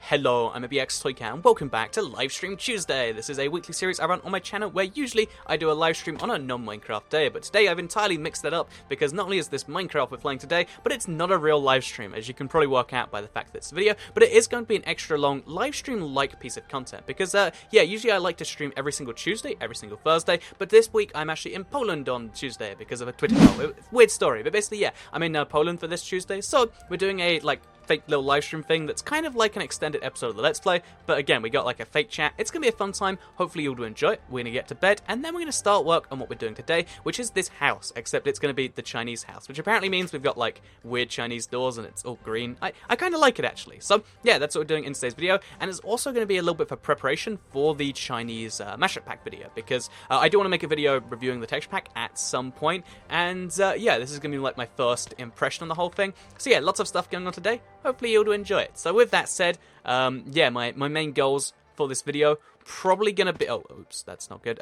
Hello, I'm ABX Toycat and welcome back to Livestream Tuesday. This is a weekly series I run on my channel where usually I do a livestream on a non-Minecraft day, but today I've entirely mixed that up because not only is this Minecraft we're playing today, but it's not a real livestream, as you can probably work out by the fact that it's a video, but it is going to be an extra long livestream-like piece of content because, yeah, usually I like to stream every single Tuesday, every single Thursday, but this week I'm actually in Poland on Tuesday because of a Twitter poll. Weird story, but basically, yeah, I'm in Poland for this Tuesday, so we're doing a, fake little live stream thing that's kind of like an extended episode of the Let's Play, but again, we got like a fake chat. It's going to be a fun time. Hopefully you'll enjoy it. We're going to get to bed, and then we're going to start work on what we're doing today, which is this house, except it's going to be the Chinese house, which apparently means we've got like weird Chinese doors and it's all green. I kind of like it actually. So yeah, that's what we're doing in today's video, and it's also going to be a little bit of a preparation for the Chinese mashup pack video, because I do want to make a video reviewing the texture pack at some point, and yeah, this is going to be like my first impression on the whole thing. So yeah, lots of stuff going on today. Hopefully you'll enjoy it. So with that said, yeah, my main goals for this video probably gonna be, oh, oops, that's not good.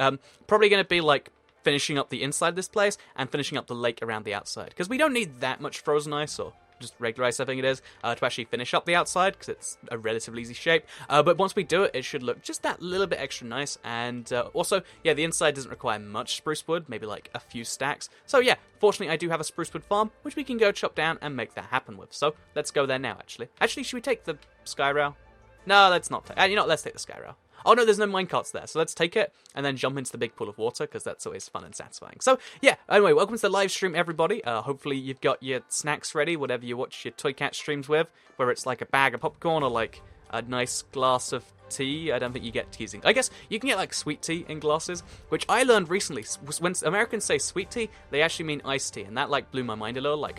Probably gonna be like finishing up the inside of this place and finishing up the lake around the outside, because we don't need that much frozen ice, or just regular ice I think it is, to actually finish up the outside, because it's a relatively easy shape. But once we do it, it should look just that little bit extra nice, and also, yeah, the inside doesn't require much spruce wood, maybe like a few stacks. So yeah, fortunately I do have a spruce wood farm, which we can go chop down and make that happen with. So let's go there now, actually. Actually, should we take the sky rail? No, let's not take, you know, let's take the sky rail. Oh no, there's no minecarts there, so let's take it and then jump into the big pool of water, because that's always fun and satisfying. So yeah, anyway, welcome to the live stream, everybody. Hopefully you've got your snacks ready, whatever you watch your Toycat streams with, whether it's like a bag of popcorn or like a nice glass of tea. I don't think you get teasing. I guess you can get like sweet tea in glasses, which I learned recently. When Americans say sweet tea, they actually mean iced tea, and that like blew my mind a little. Like,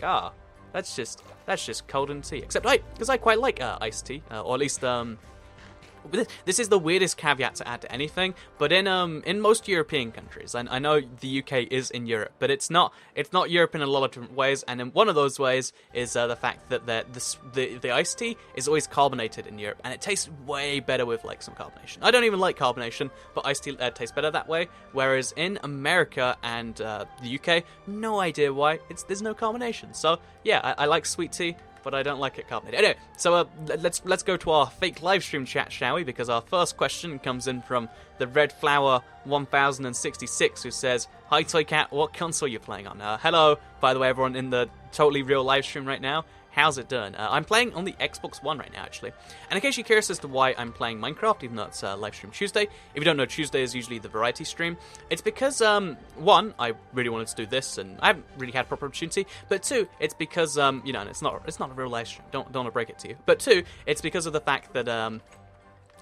that's just cold and tea. Except because I quite like iced tea, or at least this is the weirdest caveat to add to anything, but in most European countries, and I know the UK is in Europe, but it's not Europe in a lot of different ways, and in one of those ways is the fact that the iced tea is always carbonated in Europe, and it tastes way better with like some carbonation. I don't even like carbonation, but iced tea tastes better that way, whereas in America and the UK, no idea why, there's no carbonation. So yeah, I like sweet tea, but I don't like it carbonated. Anyway, so let's go to our fake livestream chat, shall we? Because our first question comes in from the Red Flower 1066, who says, "Hi Toycat, what console are you playing on?" Hello, by the way, everyone in the totally real livestream right now. How's it doing? I'm playing on the Xbox One right now, actually. And in case you're curious as to why I'm playing Minecraft, even though it's Livestream Tuesday, if you don't know, Tuesday is usually the variety stream. It's because, one, I really wanted to do this, and I haven't really had a proper opportunity. But two, it's because, you know, and it's not a real live stream. Don't want to break it to you. But two, it's because of the fact that,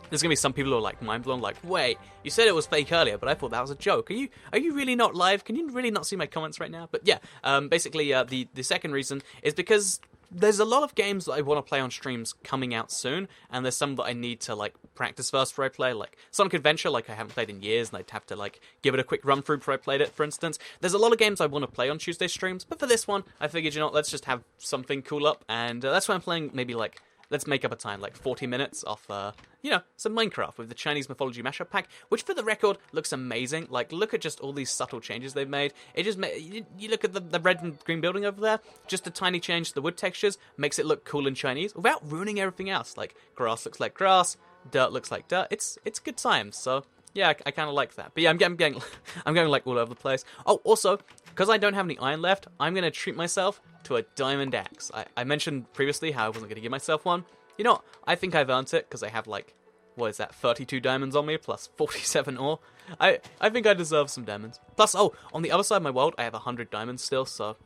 there's gonna be some people who are like mind blown, like, wait, you said it was fake earlier, but I thought that was a joke. Are you really not live? Can you really not see my comments right now? But yeah, basically, the second reason is because there's a lot of games that I want to play on streams coming out soon, and there's some that I need to like practice first before I play, like Sonic Adventure, like I haven't played in years, and I'd have to like give it a quick run through before I played it, for instance. There's a lot of games I want to play on Tuesday streams, but for this one, I figured, you know, let's just have something cool up, and that's why I'm playing maybe like, let's make up a time, like 40 minutes off, you know, some Minecraft with the Chinese Mythology mashup pack, which for the record looks amazing. Like, look at just all these subtle changes they've made. It just, you look at the red and green building over there, just a tiny change to the wood textures makes it look cool in Chinese without ruining everything else. Like, grass looks like grass, dirt looks like dirt. It's good times, so yeah, I kind of like that. But yeah, I'm going like all over the place. Oh, also, because I don't have any iron left, I'm going to treat myself to a diamond axe. I mentioned previously how I wasn't going to give myself one. You know what? I think I've earned it, because I have like, what is that, 32 diamonds on me, plus 47 ore. I think I deserve some diamonds. Plus, oh, on the other side of my world, I have 100 diamonds still, so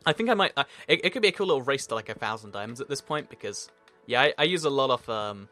I think I might, it could be a cool little race to like 1,000 diamonds at this point, because, yeah, I use a lot of,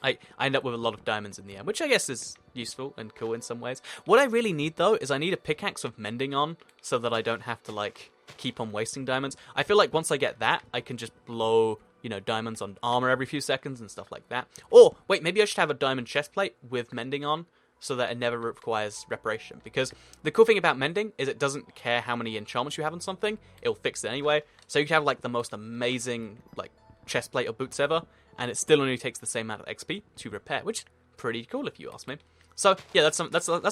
I end up with a lot of diamonds in the end, which I guess is useful and cool in some ways. What I really need, though, is I need a pickaxe with mending on, so that I don't have to, like, keep on wasting diamonds. I feel like once I get that, I can just blow, you know, diamonds on armor every few seconds and stuff like that. Or, wait, maybe I should have a diamond chestplate with mending on, so that it never requires reparation. Because the cool thing about mending is it doesn't care how many enchantments you have on something, it'll fix it anyway. So you can have, like, the most amazing, like, chestplate or boots ever, and it still only takes the same amount of XP to repair, which is pretty cool if you ask me. So yeah, that's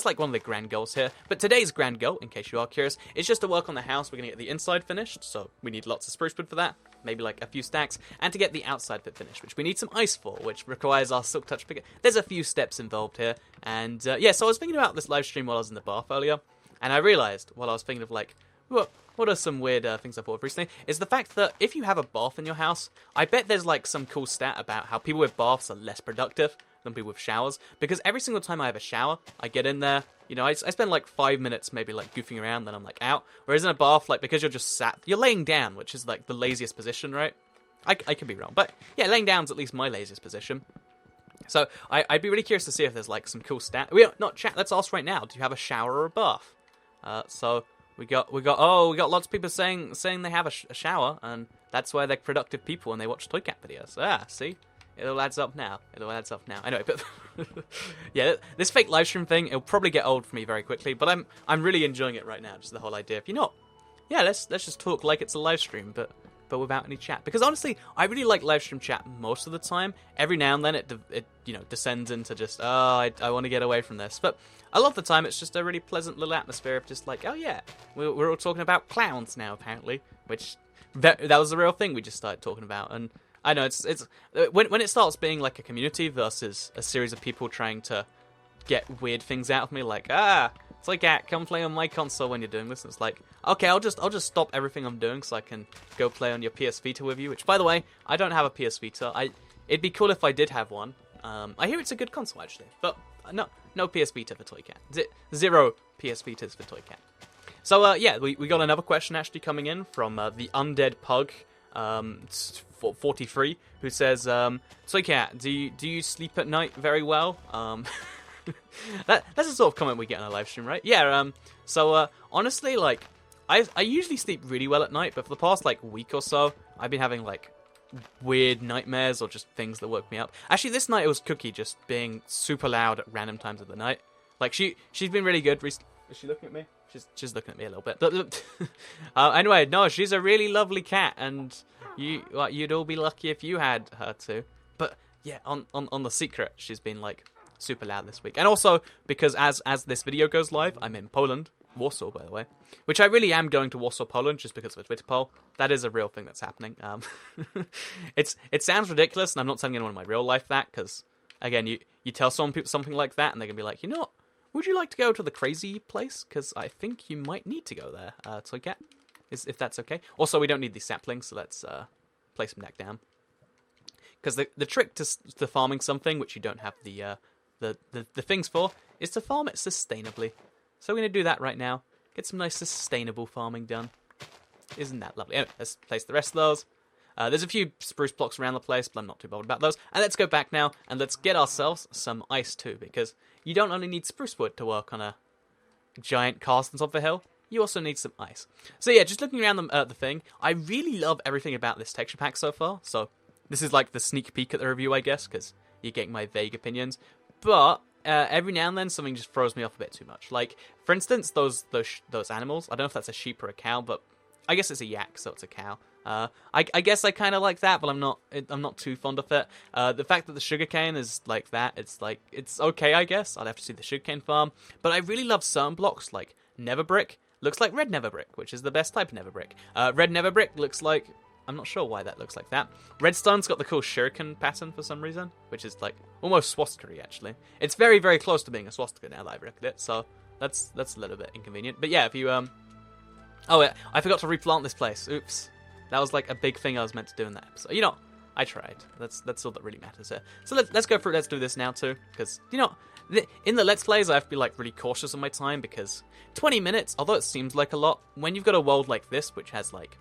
like one of the grand goals here. But today's grand goal, in case you are curious, is just to work on the house. We're gonna get the inside finished, so we need lots of spruce wood for that. maybe like a few stacks, and to get the outside bit finished, which we need some ice for, which requires our Silk Touch picker. There's a few steps involved here, and yeah, so I was thinking about this live stream while I was in the bath earlier, and I realized while I was thinking of like, what are some weird things I've thought of recently, is the fact that if you have a bath in your house, I bet there's like some cool stat about how people with baths are less productive than people with showers, because every single time I have a shower, I get in there, you know, I spend like 5 minutes maybe like goofing around, then I'm like out, whereas in a bath, like, because you're just you're laying down, which is like the laziest position, right? I could be wrong, but yeah, laying down's at least my laziest position. So I'd be really curious to see if there's like some cool stat. Not chat, let's ask right now, do you have a shower or a bath? So we got lots of people saying they have a shower, and that's why they're productive people when they watch Toy Cat videos. See? It all adds up now. Anyway, but yeah, this fake live stream thing, it'll probably get old for me very quickly, but I'm really enjoying it right now, just the whole idea of, you know, yeah, let's just talk like it's a live stream, but without any chat. Because honestly, I really like live stream chat most of the time. Every now and then it you know, descends into just, I want to get away from this. But a lot of the time it's just a really pleasant little atmosphere of just like, oh yeah, we're all talking about clowns now, apparently, which that was the real thing we just started talking about. And I know it's when it starts being like a community versus a series of people trying to get weird things out of me, like, it's like, come play on my console when you're doing this. And it's like, okay, I'll just stop everything I'm doing so I can go play on your PS Vita with you. Which, by the way, I don't have a PS Vita. It'd be cool if I did have one. I hear it's a good console actually, but no PS Vita for Toy Cat. Zero PS Vitas for Toy Cat. So yeah, we got another question actually coming in from the Undead Pug. 43, who says, Toy Cat, do you sleep at night very well? That's the sort of comment we get on a live stream, right? Yeah, so honestly, like, I usually sleep really well at night, but for the past, like, week or so, I've been having, like, weird nightmares or just things that woke me up. Actually, this night it was Cookie just being super loud at random times of the night. Like, she's been really good recently. Is she looking at me? She's looking at me a little bit. But, anyway, no, she's a really lovely cat, and you'd all be lucky if you had her too. But yeah, on the secret, she's been like super loud this week. And also because as this video goes live, I'm in Poland, Warsaw, by the way, which I really am going to Warsaw, Poland, just because of a Twitter poll. That is a real thing that's happening. It sounds ridiculous, and I'm not telling anyone in my real life that, because again, you tell something like that, and they're gonna be like, you know what? Would you like to go to the crazy place? Because I think you might need to go there, Toy Cat, if that's okay. Also, we don't need these saplings, so let's place them back down. Because the trick to farming something which you don't have the things for is to farm it sustainably. So we're going to do that right now. Get some nice sustainable farming done. Isn't that lovely? Anyway, let's place the rest of those. There's a few spruce blocks around the place, but I'm not too bothered about those. And let's go back now, and let's get ourselves some ice too, because you don't only need spruce wood to work on a giant cast on top of a hill, you also need some ice. So yeah, just looking around the thing, I really love everything about this texture pack so far. So this is like the sneak peek at the review, I guess, because you're getting my vague opinions. But every now and then, something just throws me off a bit too much. Like, for instance, those animals. I don't know if that's a sheep or a cow, but I guess it's a yak, so it's a cow. I guess I kind of like that, but I'm not too fond of it. The fact that the sugarcane is like that, it's okay, I guess. I'd have to see the sugarcane farm. But I really love certain blocks, like Nether Brick. Looks like red Nether Brick, which is the best type of Nether Brick. Red Nether Brick looks like, I'm not sure why that looks like that. Redstone's got the cool shuriken pattern for some reason, which is like almost swastika-y, actually. It's very, very close to being a swastika now that I've looked at it, so that's a little bit inconvenient. But yeah, if you oh yeah, I forgot to replant this place. Oops. That was like a big thing I was meant to do in that episode. You know, I tried. That's all that really matters here. So let's go through it. Let's do this now too, because you know, in the Let's Plays I have to be like really cautious of my time, because 20 minutes, although it seems like a lot, when you've got a world like this which has like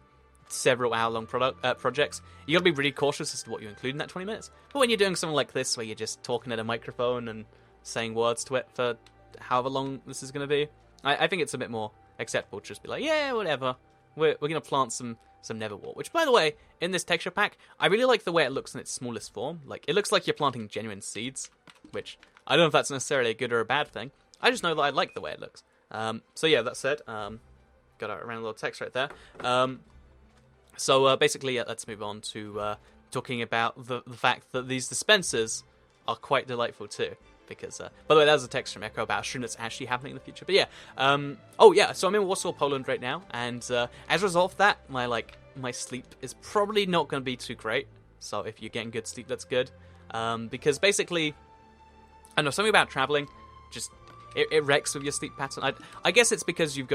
several hour-long projects, you gotta be really cautious as to what you include in that 20 minutes. But when you're doing something like this, where you're just talking at a microphone and saying words to it for however long this is gonna be, I think it's a bit more acceptable to just be like, yeah, whatever. We're gonna plant some Neverwort, which, by the way, in this texture pack, I really like the way it looks in its smallest form. Like, it looks like you're planting genuine seeds, which I don't know if that's necessarily a good or a bad thing. I just know that I like the way it looks. So yeah, that said, got a random little text right there. So basically, let's move on to talking about the fact that these dispensers are quite delightful too. Because, by the way, that was a text from Echo about a stream that's actually happening in the future. But yeah, oh yeah, so I'm in Warsaw, Poland right now, and as a result of that, my, like, my sleep is probably not going to be too great. So if you're getting good sleep, that's good. Because basically, I know something about traveling, just it wrecks with your sleep pattern. I guess it's because you're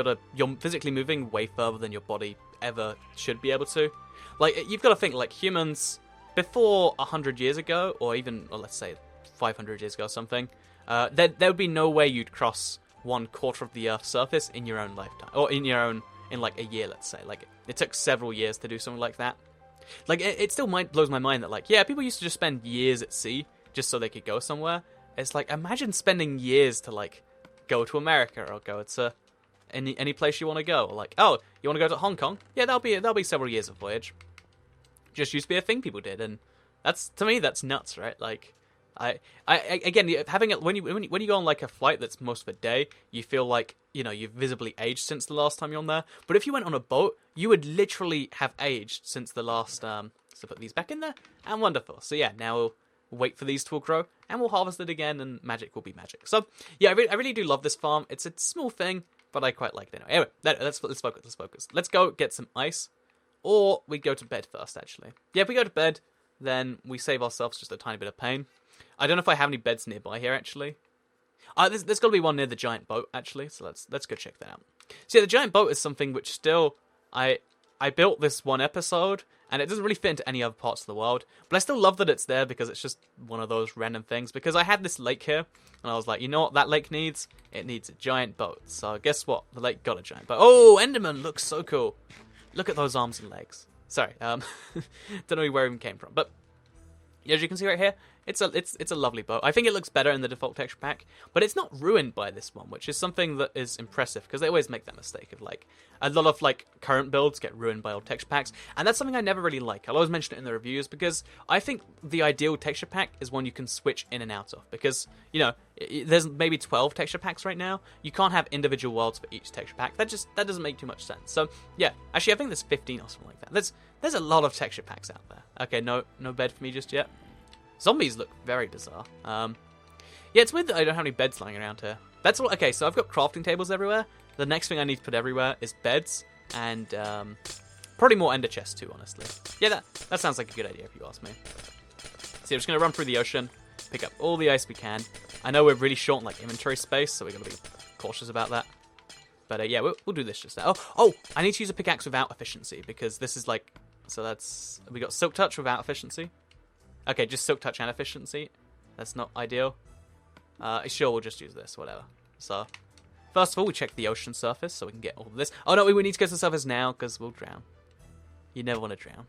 physically moving way further than your body ever should be able to. Like, you've got to think, like, humans before 100 years ago, or even, or let's say 500 years ago or something, there would be no way you'd cross 1/4 of the Earth's surface in your own lifetime, or in like a year, let's say. Like, it took several years to do something like that. Like, it still blows my mind that, like, yeah, people used to just spend years at sea just so they could go somewhere. It's like, imagine spending years to, like, go to America or go to any place you want to go. Or like, oh, you want to go to Hong Kong? Yeah, that'll be several years of voyage. Just used to be a thing people did, and to me that's nuts, right? Like, I again, having it when you go on like a flight that's most of a day, you feel like, you know, you've visibly aged since the last time you're on there. But if you went on a boat, you would literally have aged since the last. So put these back in there, and wonderful. So yeah, now we'll wait for these to all grow, and we'll harvest it again, and magic will be magic. So yeah, I really do love this farm. It's a small thing, but I quite like it anyway. Anyway, let's focus. Let's go get some ice, or we go to bed first. Actually, yeah, if we go to bed, then we save ourselves just a tiny bit of pain. I don't know if I have any beds nearby here, actually. There's got to be one near the giant boat, actually, so let's go check that out. So yeah, the giant boat is something which still, I built this one episode, and it doesn't really fit into any other parts of the world, but I still love that it's there because it's just one of those random things, because I had this lake here, and I was like, you know what that lake needs? It needs a giant boat. So guess what? The lake got a giant boat. Oh, Enderman looks so cool. Look at those arms and legs. Sorry, don't know where it even came from, but as you can see right here, it's a lovely boat. I think it looks better in the default texture pack, but it's not ruined by this one, which is something that is impressive, because they always make that mistake of, like, a lot of, like, current builds get ruined by old texture packs, and that's something I never really like. I'll always mention it in the reviews, because I think the ideal texture pack is one you can switch in and out of, because, you know, there's maybe 12 texture packs right now. You can't have individual worlds for each texture pack. That doesn't make too much sense. So, yeah, actually, I think there's 15 or something like that. There's a lot of texture packs out there. Okay, no bed for me just yet. Zombies look very bizarre. Yeah, it's weird that I don't have any beds lying around here. That's all. Okay, so I've got crafting tables everywhere. The next thing I need to put everywhere is beds, and probably more ender chests too, honestly. Yeah, that sounds like a good idea if you ask me. So I'm just going to run through the ocean, pick up all the ice we can. I know we're really short on, like, inventory space, so we're going to be cautious about that. But yeah, we'll do this just now. Oh, I need to use a pickaxe without efficiency, because this is like... So we got Silk Touch without efficiency. Okay, just Silk Touch and efficiency. That's not ideal. Sure, we'll just use this, whatever. So, first of all, we check the ocean surface so we can get all of this. Oh no, we need to go to the surface now because we'll drown. You never want to drown.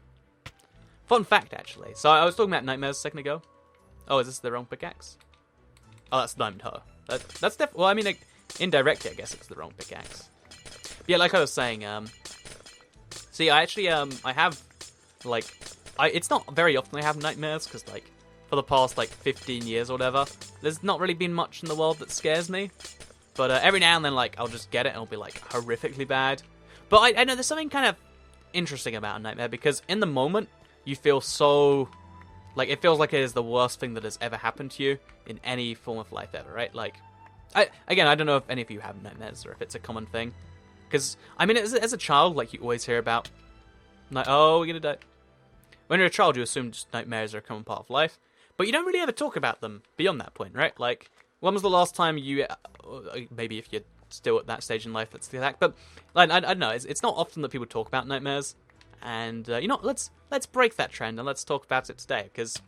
Fun fact, actually. So, I was talking about nightmares a second ago. Oh, is this the wrong pickaxe? Oh, that's Diamond Hoe. That's definitely... Well, I mean, like, indirectly, I guess it's the wrong pickaxe. But yeah, like I was saying, see, I actually, I have, like... It's not very often I have nightmares, because, like, for the past, like, 15 years or whatever, there's not really been much in the world that scares me. But every now and then, like, I'll just get it and it'll be, like, horrifically bad. But I know there's something kind of interesting about a nightmare, because in the moment, you feel so... Like, it feels like it is the worst thing that has ever happened to you in any form of life ever, right? Like, again, I don't know if any of you have nightmares or if it's a common thing. Because, I mean, as a child, like, you always hear about, like, oh, we're gonna die. When you're a child, you assume just nightmares are a common part of life, but you don't really ever talk about them beyond that point, right? Like, when was the last time you, maybe if you're still at that stage in life, that's the fact, but like, I don't know, it's not often that people talk about nightmares, and, you know, let's break that trend, and let's talk about it today, because,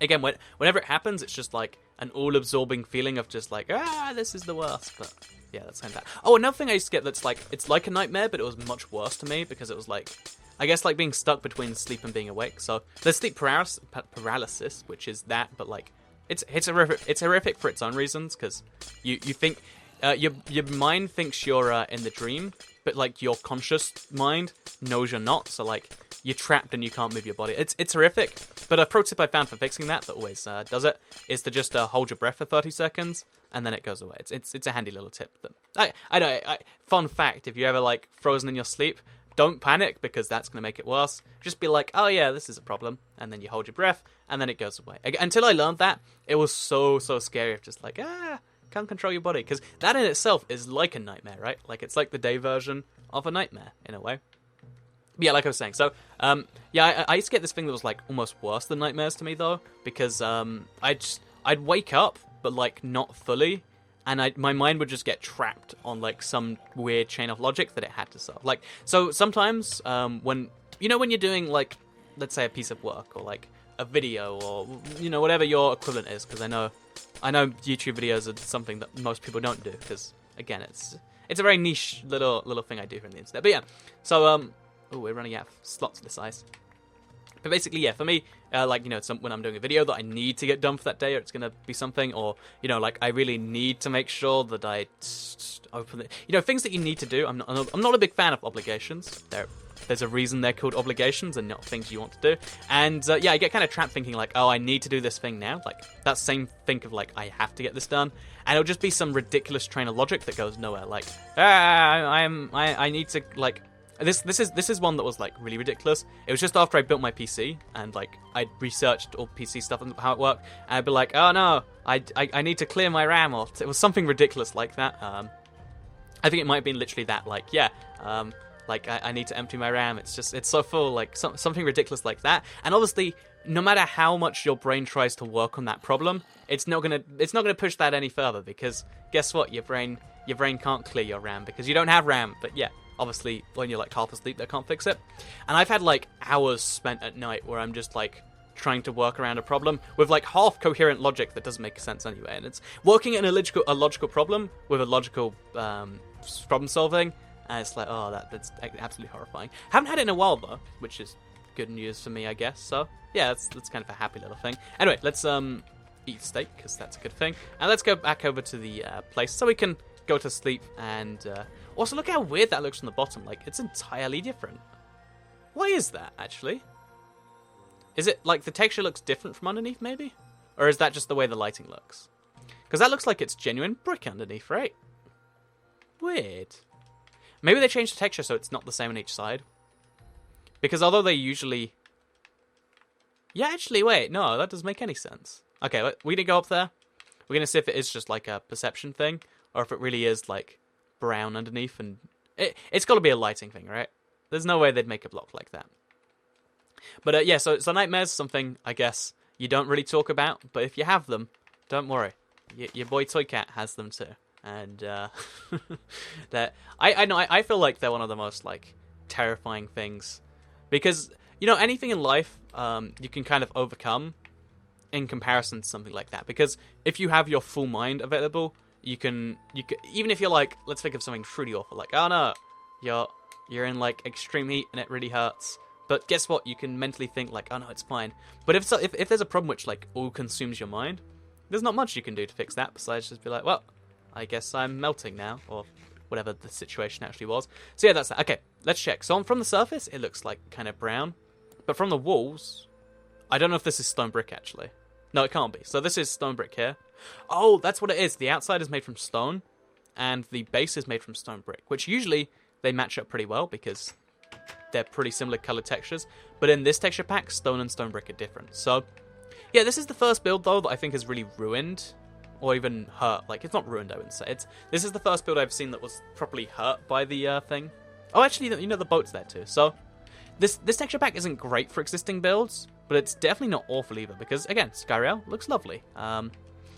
again, whenever it happens, it's just, like, an all-absorbing feeling of just, like, this is the worst, but, yeah, that's kind of that. Oh, another thing I used to get that's, like, it's like a nightmare, but it was much worse to me, because it was, like... I guess, like, being stuck between sleep and being awake. So, there's sleep paralysis, which is that, but, like, it's horrific for its own reasons, because you think, your mind thinks you're in the dream, but, like, your conscious mind knows you're not, so, like, you're trapped and you can't move your body. It's horrific, but a pro tip I found for fixing that always does it, is to just hold your breath for 30 seconds, and then it goes away. It's a handy little tip. That I know, fun fact, if you're ever, like, frozen in your sleep, don't panic, because that's going to make it worse. Just be like, oh yeah, this is a problem. And then you hold your breath, and then it goes away. Until I learned that, it was so scary of just like, can't control your body. Because that in itself is like a nightmare, right? Like, it's like the day version of a nightmare, in a way. Yeah, like I was saying. So, yeah, I used to get this thing that was like almost worse than nightmares to me though, because I'd wake up but like not fully, and my mind would just get trapped on like some weird chain of logic that it had to solve. Like, so sometimes when when you're doing like, let's say, a piece of work or like a video or whatever your equivalent is, because I know YouTube videos are something that most people don't do, because again it's a very niche little thing I do from the internet. But yeah, so oh, we're running out of slots for this ice. But basically, yeah, for me, like, when I'm doing a video that I need to get done for that day, or it's going to be something, or, like, I really need to make sure that I open it. Things that you need to do. I'm not a big fan of obligations. There's a reason they're called obligations and not things you want to do. And, yeah, I get kind of trapped thinking, like, oh, I need to do this thing now. Like, that same think of, like, I have to get this done. And it'll just be some ridiculous train of logic that goes nowhere. Like, I need to, like... This is one that was like really ridiculous. It was just after I built my PC and like I researched all PC stuff and how it worked, and I'd be like, oh no, I need to clear my RAM, or it was something ridiculous like that. I think it might have been literally that, like, yeah, like I need to empty my RAM. It's so full, like something ridiculous like that. And obviously, no matter how much your brain tries to work on that problem, it's not gonna push that any further, because guess what, your brain can't clear your RAM because you don't have RAM. But yeah. Obviously, when you're like half asleep, they can't fix it. And I've had like hours spent at night where I'm just like trying to work around a problem with like half coherent logic that doesn't make sense anyway. And it's working in a logical problem with a logical problem solving. And it's like, oh, that's absolutely horrifying. Haven't had it in a while though, which is good news for me, I guess. So yeah, that's kind of a happy little thing. Anyway, let's eat steak, because that's a good thing. And let's go back over to the place so we can go to sleep. And also, look how weird that looks from the bottom. Like, it's entirely different. Why is that, actually? Is it, like, the texture looks different from underneath, maybe? Or is that just the way the lighting looks? Because that looks like it's genuine brick underneath, right? Weird. Maybe they changed the texture so it's not the same on each side. Because although they usually... Yeah, actually, wait. No, that doesn't make any sense. Okay, we're going to go up there. We're going to see if it is just, like, a perception thing. Or if it really is, like... brown underneath, and it's got to be a lighting thing, right? There's no way they'd make a block like that. But yeah, so nightmares, something I guess you don't really talk about, but if you have them, don't worry, your boy Toy Cat has them too. And that I feel like they're one of the most like terrifying things, because anything in life you can kind of overcome in comparison to something like that, because if you have your full mind available, you can even if you're like, let's think of something truly awful, like, oh no, you're in like extreme heat and it really hurts, but guess what, you can mentally think like, oh no, it's fine. But if there's a problem which like all consumes your mind, there's not much you can do to fix that besides just be like, well, I guess I'm melting now, or whatever the situation actually was. So yeah, that's that. Okay, let's check. So from the surface it looks like kind of brown, but from the walls, I don't know if this is stone brick actually. No, it can't be. So this is stone brick here. Oh, that's what it is. The outside is made from stone, and the base is made from stone brick, which usually they match up pretty well because they're pretty similar color textures. But in this texture pack, stone and stone brick are different. So, yeah, this is the first build, though, that I think has really ruined, or even hurt. Like, it's not ruined, I wouldn't say. This is the first build I've seen that was properly hurt by the thing. Oh, actually, the boat's there too. So, this texture pack isn't great for existing builds, but it's definitely not awful either, because, again, Skyrail looks lovely.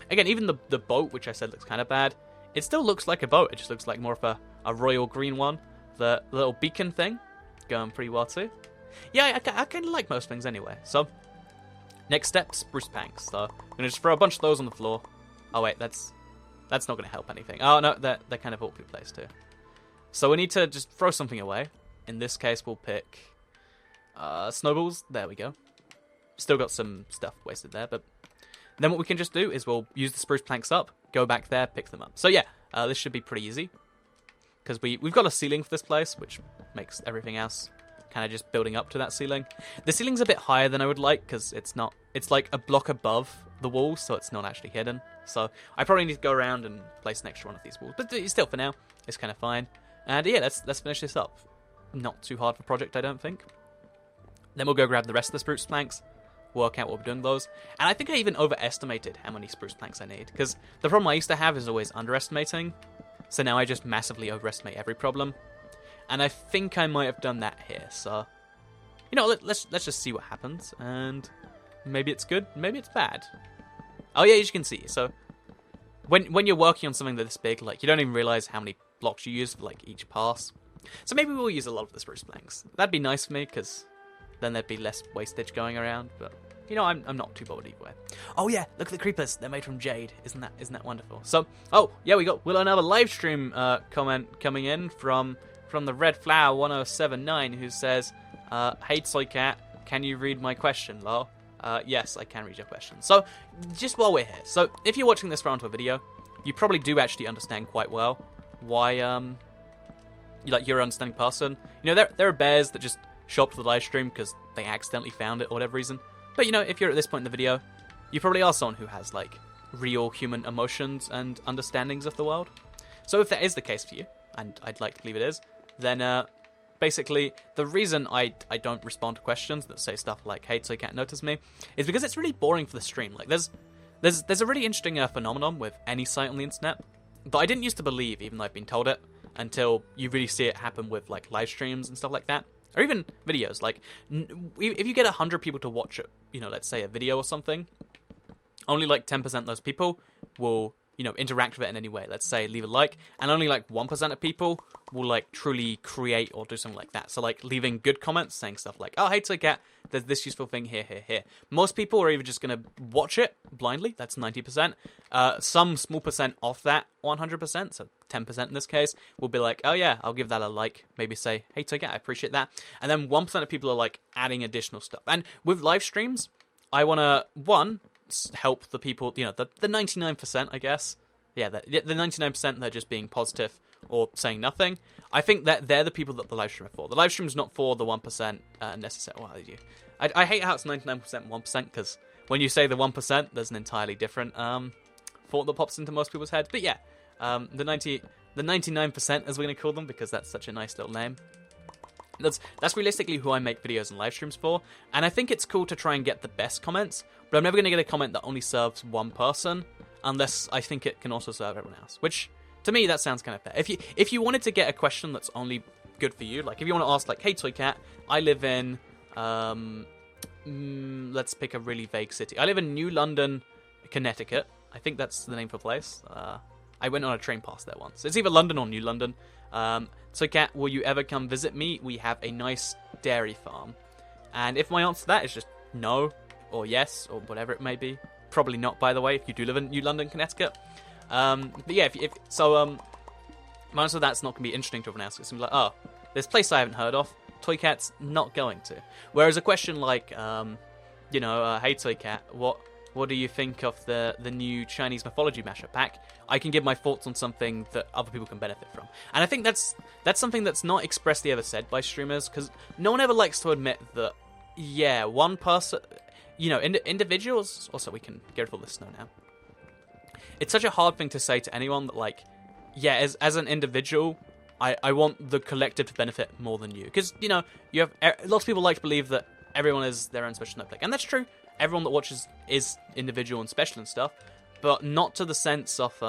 Again, even the boat, which I said looks kind of bad, it still looks like a boat. It just looks like more of a royal green one. The little beacon thing, going pretty well too. Yeah, I kind of like most things anyway. So, next step, spruce planks. So, I'm going to just throw a bunch of those on the floor. Oh wait, that's not going to help anything. Oh no, they're kind of awkwardly placed too. So we need to just throw something away. In this case, we'll pick snowballs. There we go. Still got some stuff wasted there, but then what we can just do is we'll use the spruce planks up, go back there, pick them up. So yeah, this should be pretty easy, because we've got a ceiling for this place, which makes everything else kind of just building up to that ceiling. The ceiling's a bit higher than I would like, because it's like a block above the wall, so it's not actually hidden. So I probably need to go around and place an extra one of these walls, but still for now, it's kind of fine. And yeah, let's finish this up. Not too hard of a project, I don't think. Then we'll go grab the rest of the spruce planks, work out what we're doing with those. And I think I even overestimated how many spruce planks I need, because the problem I used to have is always underestimating. So now I just massively overestimate every problem. And I think I might have done that here, so... You know, let's just see what happens, and maybe it's good, maybe it's bad. Oh yeah, as you can see, so when you're working on something this big, like, you don't even realize how many blocks you use for, like, each pass. So maybe we'll use a lot of the spruce planks. That'd be nice for me, because then there'd be less wastage going around, but, you know, I'm not too bothered either way. Oh yeah, look at the creepers, they're made from jade, isn't that wonderful? So, oh, yeah, we got another live stream comment coming in from the Red Flower 1079, who says... hey Toycat, can you read my question, lol? Yes, I can read your question. So, just while we're here, so if you're watching this round of a video, you probably do actually understand quite well why, you're an understanding person. You know, there are bears that just show up to the live stream because they accidentally found it or whatever reason. But, you know, if you're at this point in the video, you probably are someone who has, like, real human emotions and understandings of the world. So if that is the case for you, and I'd like to believe it is, then, basically, the reason I don't respond to questions that say stuff like, hey, Toycat, notice me, is because it's really boring for the stream. Like, there's a really interesting phenomenon with any site on the internet that I didn't used to believe, even though I've been told it, until you really see it happen with, like, live streams and stuff like that. Or even videos. Like, if you get 100 people to watch it, you know, let's say a video or something, only, like, 10% of those people will... you know, interact with it in any way. Let's say leave a like, and only like 1% of people will like truly create or do something like that. So like leaving good comments, saying stuff like, oh, hey Toycat, there's this useful thing here. Most people are either just going to watch it blindly, that's 90%. Some small percent of that 100%, so 10% in this case, will be like, oh yeah, I'll give that a like, maybe say, hey Toycat, I appreciate that. And then 1% of people are like adding additional stuff. And with live streams, I want to, help the people, you know, the 99%, I guess. Yeah, the 99% that are just being positive or saying nothing. I think that they're the people that the live stream are for. The live stream is not for the 1% necessarily. Well, I hate how it's 99% 1%, because when you say the 1%, there's an entirely different thought that pops into most people's heads. But yeah, the 99%, as we're going to call them, because that's such a nice little name. That's realistically who I make videos and live streams for, and I think it's cool to try and get the best comments, but I'm never going to get a comment that only serves one person, unless I think it can also serve everyone else, which, to me, that sounds kind of fair. If you wanted to get a question that's only good for you, like, if you want to ask, like, hey Toycat, I live in, let's pick a really vague city. I live in New London, Connecticut. I think that's the name for the place. I went on a train past there once. It's either London or New London. Toycat, will you ever come visit me? We have a nice dairy farm. And if my answer to that is just no, or yes, or whatever it may be, probably not, by the way, if you do live in New London, Connecticut. But yeah, my answer to that's not going to be interesting to everyone else. It's going to be like, oh, this place I haven't heard of, Toycat's not going to. Whereas a question like, hey Toycat, what do you think of the new Chinese Mythology mashup pack? I can give my thoughts on something that other people can benefit from. And I think that's something that's not expressly ever said by streamers, because no one ever likes to admit that, yeah, one person, you know, individuals, also we can get rid of all this snow now. It's such a hard thing to say to anyone that, like, yeah, as an individual, I want the collective to benefit more than you. Because, you know, you have lots of people like to believe that everyone is their own special snowflake. And that's true. Everyone that watches is individual and special and stuff, but not to the sense of,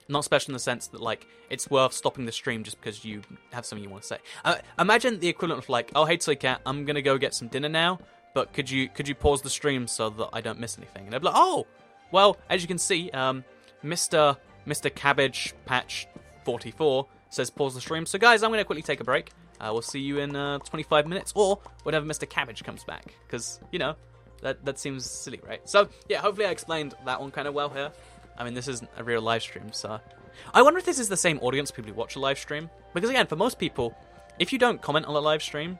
not special in the sense that, like, it's worth stopping the stream just because you have something you want to say. Imagine the equivalent of, like, oh, hey, Toycat, I'm going to go get some dinner now, but could you pause the stream so that I don't miss anything? And they'd be like, oh, well, as you can see, Mr. Cabbage Patch 44 says pause the stream. So, guys, I'm going to quickly take a break. We'll see you in 25 minutes, or whenever Mr. Cabbage comes back, because, you know, that seems silly, right? So, yeah, hopefully I explained that one kind of well here. I mean, this isn't a real live stream, so... I wonder if this is the same audience people who watch a live stream, because, again, for most people, if you don't comment on a live stream,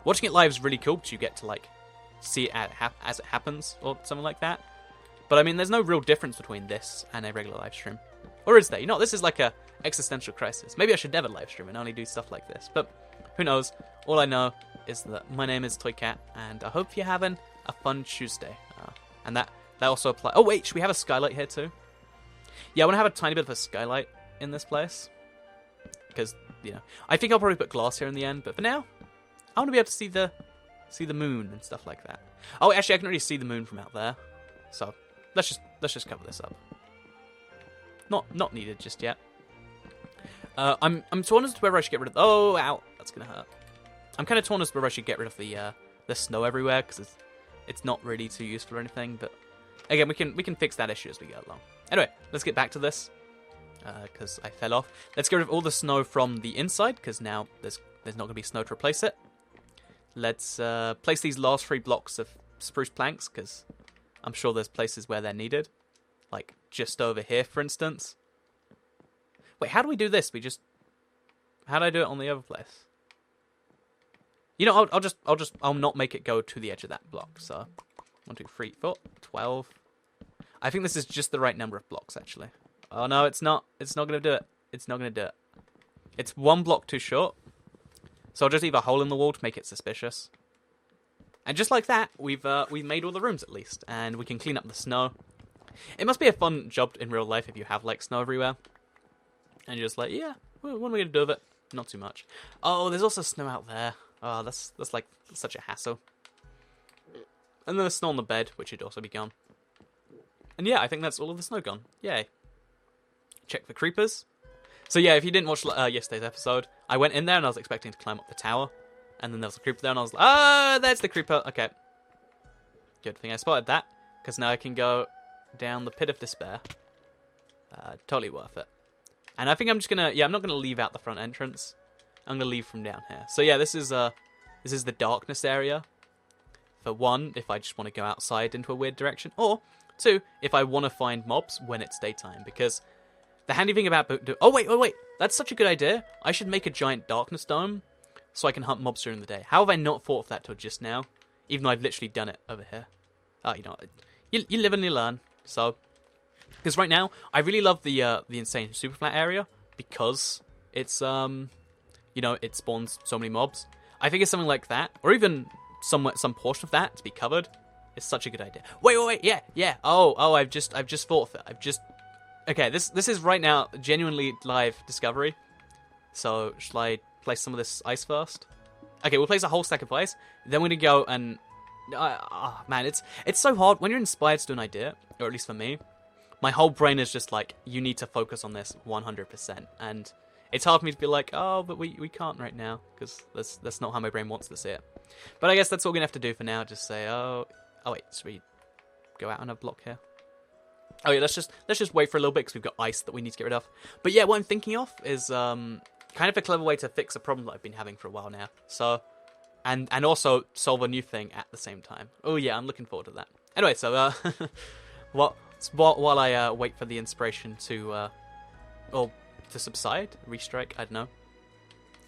watching it live is really cool, because you get to, like, see it as it happens, or something like that. But, I mean, there's no real difference between this and a regular live stream. Or is there? You know, this is like a existential crisis. Maybe I should never live stream and only do stuff like this, but... who knows? All I know is that my name is Toycat, and I hope you're having a fun Tuesday. And that also applies... oh, wait, should we have a skylight here, too? Yeah, I want to have a tiny bit of a skylight in this place. Because, you know, I think I'll probably put glass here in the end, but for now, I want to be able to see the moon and stuff like that. Oh, actually, I can already see the moon from out there. So, let's just cover this up. Not needed just yet. I'm torn as to whether I should get rid of... Oh, ow. That's going to hurt. I'm kind of torn as to whether I should get rid of the snow everywhere, because it's not really too useful or anything, but again, we can fix that issue as we go along. Anyway, let's get back to this, because I fell off. Let's get rid of all the snow from the inside, because now there's not going to be snow to replace it. Let's place these last 3 blocks of spruce planks, because I'm sure there's places where they're needed. Like, just over here, for instance. Wait, how do we do this? How do I do it on the other place? You know, I'll not make it go to the edge of that block. So, 1, 2, 3, 4, 12. I think this is just the right number of blocks, actually. Oh, no, it's not. It's not going to do it. It's not going to do it. It's 1 block too short. So I'll just leave a hole in the wall to make it suspicious. And just like that, we've made all the rooms at least. And we can clean up the snow. It must be a fun job in real life if you have, like, snow everywhere. And you're just like, yeah, what are we going to do with it? Not too much. Oh, there's also snow out there. Oh, that's like such a hassle. And then there's snow on the bed, which should also be gone. And yeah, I think that's all of the snow gone. Yay. Check for creepers. So yeah, if you didn't watch yesterday's episode, I went in there and I was expecting to climb up the tower. And then there was a creeper there and I was like, ah, there's the creeper. Okay. Good thing I spotted that. Because now I can go down the pit of despair. Totally worth it. And I think I'm just going to... Yeah, I'm not going to leave out the front entrance. I'm going to leave from down here. So yeah, this is the darkness area. For 1, if I just want to go outside into a weird direction. Or 2, if I want to find mobs when it's daytime. Because the handy thing about... Oh, wait. That's such a good idea. I should make a giant darkness dome so I can hunt mobs during the day. How have I not thought of that till just now? Even though I've literally done it over here. Oh, you know, you live and you learn. So... Because right now, I really love the insane super flat area. Because it's, you know, it spawns so many mobs. I think it's something like that, or even some portion of that to be covered. It's such a good idea. Wait, yeah. Oh, I've just thought of it. Okay, this is right now genuinely live discovery. So shall I place some of this ice first? Okay, we'll place a whole stack of ice. Then we're gonna go and, man, it's so hard when you're inspired to do an idea, or at least for me. My whole brain is just like, you need to focus on this 100%, and it's hard for me to be like, oh, but we can't right now, because that's not how my brain wants to see it. But I guess that's all we're going to have to do for now, just say, oh wait, should we go out on a block here? Oh yeah, let's just wait for a little bit, because we've got ice that we need to get rid of. But yeah, what I'm thinking of is kind of a clever way to fix a problem that I've been having for a while now. So, and also solve a new thing at the same time. Oh yeah, I'm looking forward to that. Anyway, so, while I wait for the inspiration to subside, restrike, I don't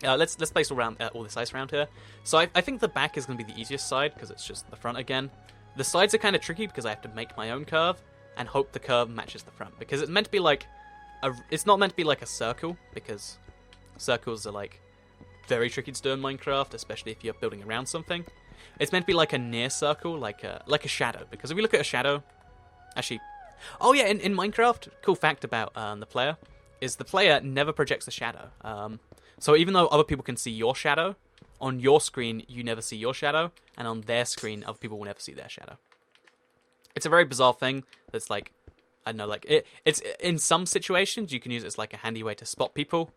know. Let's place all this ice around here. So I think the back is going to be the easiest side, because it's just the front again. The sides are kind of tricky, because I have to make my own curve, and hope the curve matches the front. Because it's meant to be like, it's not meant to be like a circle, because circles are like very tricky to do in Minecraft, especially if you're building around something. It's meant to be like a near circle, like a shadow. Because if we look at a shadow, actually... Oh yeah, in Minecraft, cool fact about the player, is the player never projects a shadow. So even though other people can see your shadow, on your screen you never see your shadow, and on their screen other people will never see their shadow. It's a very bizarre thing that's like, I don't know, like, it's in some situations you can use it as like a handy way to spot people.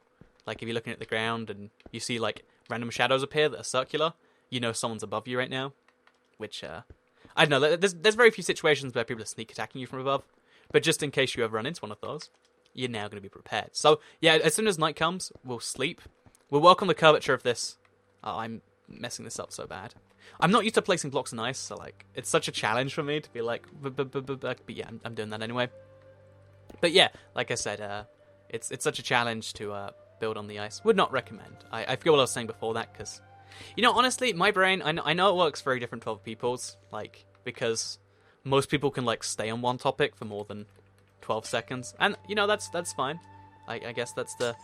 Like if you're looking at the ground and you see like random shadows appear that are circular, you know someone's above you right now, which... I don't know, there's very few situations where people are sneak attacking you from above, but just in case you ever run into one of those, you're now going to be prepared. So, yeah, as soon as night comes, we'll sleep. We'll work on the curvature of this. Oh, I'm messing this up so bad. I'm not used to placing blocks in ice, so, like, it's such a challenge for me to be like, but yeah, I'm doing that anyway. But yeah, like I said, it's such a challenge to build on the ice. Would not recommend. I forget what I was saying before that, because... You know, honestly, my brain, I know it works very different to other people's, like, because most people can, like, stay on one topic for more than 12 seconds, and, you know, that's fine. I guess that's the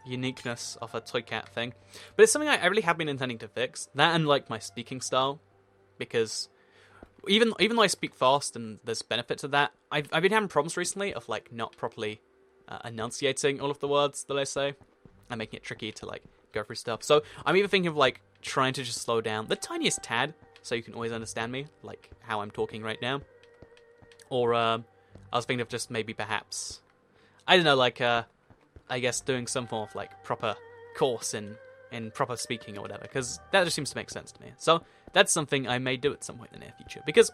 uniqueness of a Toy Cat thing. But it's something I really have been intending to fix, that and, like, my speaking style, because even though I speak fast and there's benefit to that, I've been having problems recently of, like, not properly enunciating all of the words that I say, and making it tricky to, like, go through stuff. So I'm either thinking of, like, trying to just slow down the tiniest tad so you can always understand me, like how I'm talking right now. Or I was thinking of just maybe perhaps, I don't know, like I guess, doing some form of like proper course in proper speaking or whatever, because that just seems to make sense to me. So that's something I may do at some point in the near future. Because,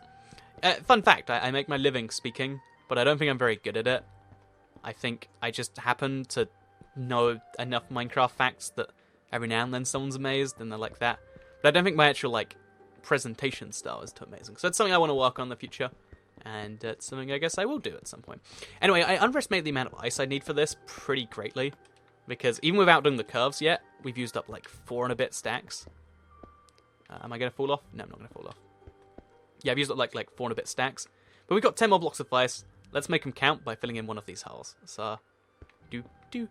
fun fact, I make my living speaking, but I don't think I'm very good at it. I think I just happen to know enough Minecraft facts that every now and then someone's amazed and they're like that. But I don't think my actual like presentation style is too amazing. So it's something I want to work on in the future, and it's something I guess I will do at some point. Anyway, I underestimated the amount of ice I need for this pretty greatly, because even without doing the curves yet, we've used up like 4 and a bit stacks. Am I going to fall off? No, I'm not going to fall off. Yeah, I've used up like 4 and a bit stacks. But we've got 10 more blocks of ice. Let's make them count by filling in one of these holes. So, do, do,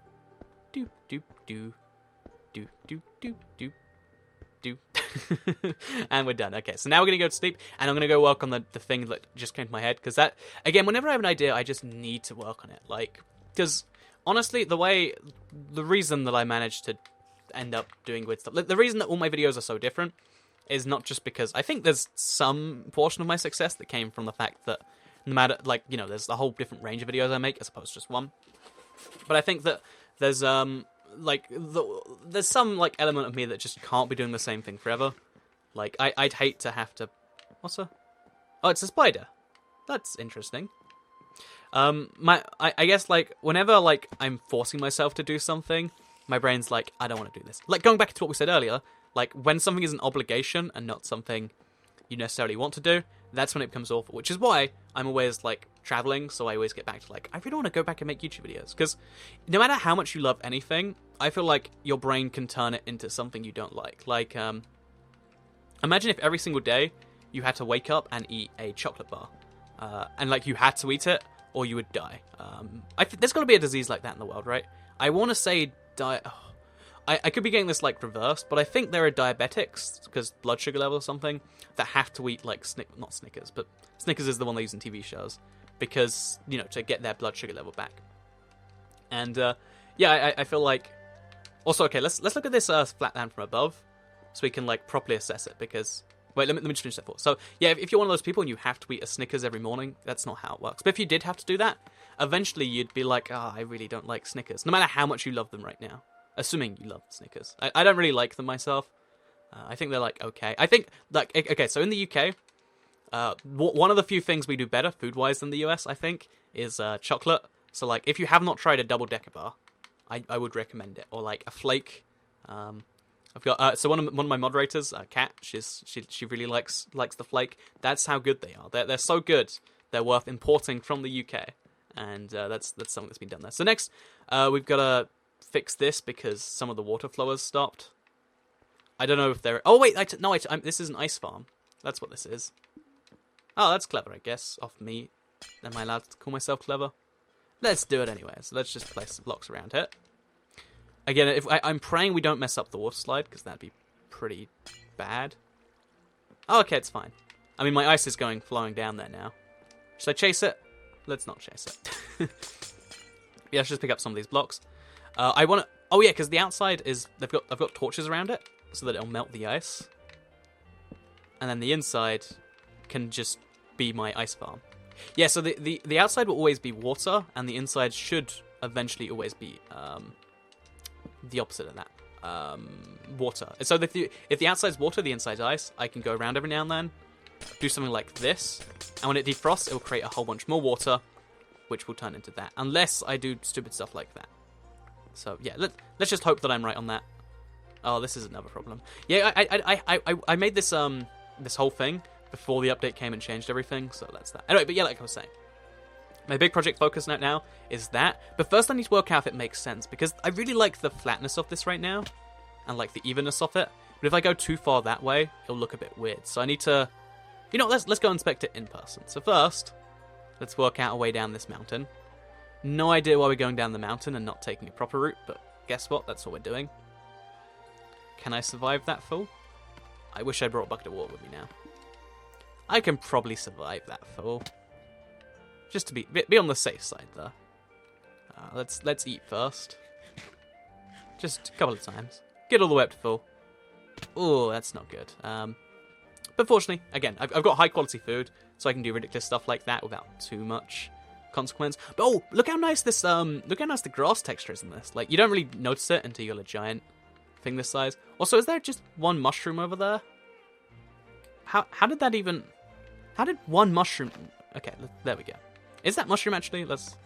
do, do, do, do, do, do, do, do. And we're done. Okay, so now we're going to go to sleep, and I'm going to go work on the thing that just came to my head. Because that, again, whenever I have an idea, I just need to work on it. Like, because honestly, the reason that I managed to end up doing weird stuff, the reason that all my videos are so different is not just because I think there's some portion of my success that came from the fact that no matter, like, you know, there's a whole different range of videos I make as opposed to just one. But I think that there's there's some like element of me that just can't be doing the same thing forever. Like I'd hate to have to. What's a? Oh, it's a spider. That's interesting. I guess like whenever like I'm forcing myself to do something, my brain's like, I don't want to do this. Like going back to what we said earlier, like when something is an obligation and not something you necessarily want to do, that's when it becomes awful. Which is why I'm always like traveling, so I always get back to like, I really want to go back and make YouTube videos. Because no matter how much you love anything, I feel like your brain can turn it into something you don't like. Like, imagine if every single day you had to wake up and eat a chocolate bar. And like you had to eat it, or you would die. There's got to be a disease like that in the world, right? I want to say I could be getting this like reversed, but I think there are diabetics, because blood sugar level or something, that have to eat like not Snickers, but Snickers is the one they use in TV shows, because, you know, to get their blood sugar level back. And yeah, I feel like also, okay, let's look at this flat land from above so we can like properly assess it. Because wait, let me just finish that thought. So yeah, if you're one of those people and you have to eat a Snickers every morning, that's not how it works. But if you did have to do that, eventually you'd be like, I really don't like Snickers, no matter how much you love them right now. Assuming you love Snickers. I don't really like them myself. I think they're like okay. I think like okay. So in the UK, one of the few things we do better food-wise than the US, I think, is chocolate. So like if you have not tried a double-decker bar, I would recommend it. Or like a flake. I've got so one of my moderators, Kat. She really likes the flake. That's how good they are. They're so good. They're worth importing from the UK, and that's something that's been done there. So next, we've got to fix this because some of the water flow has stopped. I don't know if they're... Oh, wait, this is an ice farm. That's what this is. Oh, that's clever, I guess, off me. Am I allowed to call myself clever? Let's do it anyway. So let's just place some blocks around it. Again, I'm praying we don't mess up the water slide, because that'd be pretty bad. Oh, okay, it's fine. I mean, my ice is flowing down there now. Should I chase it? Let's not chase it. Yeah, let's just pick up some of these blocks. I want to... Oh, yeah, because the outside is... I've got torches around it, so that it'll melt the ice. And then the inside can just be my ice farm. Yeah, so the outside will always be water, and the inside should eventually always be the opposite of that. Water. So if the outside's water, the inside's ice, I can go around every now and then, do something like this, and when it defrosts, it will create a whole bunch more water, which will turn into that. Unless I do stupid stuff like that. So yeah, let's just hope that I'm right on that. Oh, this is another problem. Yeah, I made this this whole thing before the update came and changed everything, so that's that. Anyway, but yeah, like I was saying, my big project focus now is that. But first, I need to work out if it makes sense, because I really like the flatness of this right now, and like the evenness of it. But if I go too far that way, it'll look a bit weird. So I need to, you know, let's go inspect it in person. So first, let's work out a way down this mountain. No idea why we're going down the mountain and not taking a proper route, but guess what? That's what we're doing. Can I survive that fall? I wish I brought a bucket of water with me now. I can probably survive that fall. Just to be on the safe side, though. Let's eat first. Just a couple of times. Get all the way up to full. Oh, that's not good. But fortunately, again, I've got high quality food, so I can do ridiculous stuff like that without too much consequence. But oh, look how nice this look how nice the grass texture is in this. Like, you don't really notice it until you're a giant thing this size. Also, is there just one mushroom over there? How did that even... How did one mushroom... Okay, there we go. Is that mushroom actually? Let's...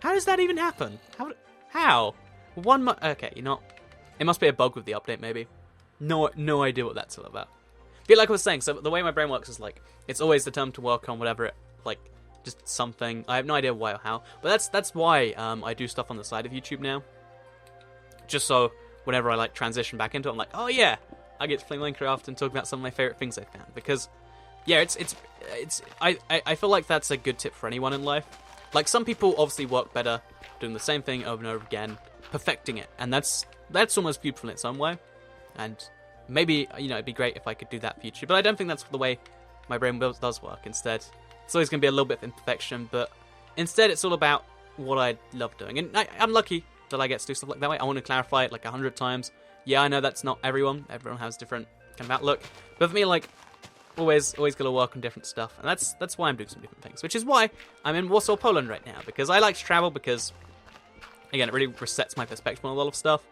How does that even happen? How? Okay, you know... It must be a bug with the update, maybe. No idea what that's all about. But like I was saying, so the way my brain works is like, it's always determined to work on whatever it, like, just something. I have no idea why or how. But that's why I do stuff on the side of YouTube now. Just so whenever I like transition back into it, I'm like, oh yeah, I get to play Minecraft and talk about some of my favorite things I found. Because, yeah, I feel like that's a good tip for anyone in life. Like, some people obviously work better doing the same thing over and over again, perfecting it. And that's almost beautiful in its own way. And maybe, you know, it'd be great if I could do that for YouTube. But I don't think that's the way my brain does work. Instead, it's always going to be a little bit of imperfection. But instead, it's all about what I love doing. And I'm lucky that I get to do stuff like that way. I want to clarify it like 100 times. Yeah, I know that's not everyone. Everyone has different kind of outlook. But for me, like, always got to work on different stuff. And that's why I'm doing some different things. Which is why I'm in Warsaw, Poland right now. Because I like to travel because, again, it really resets my perspective on a lot of stuff.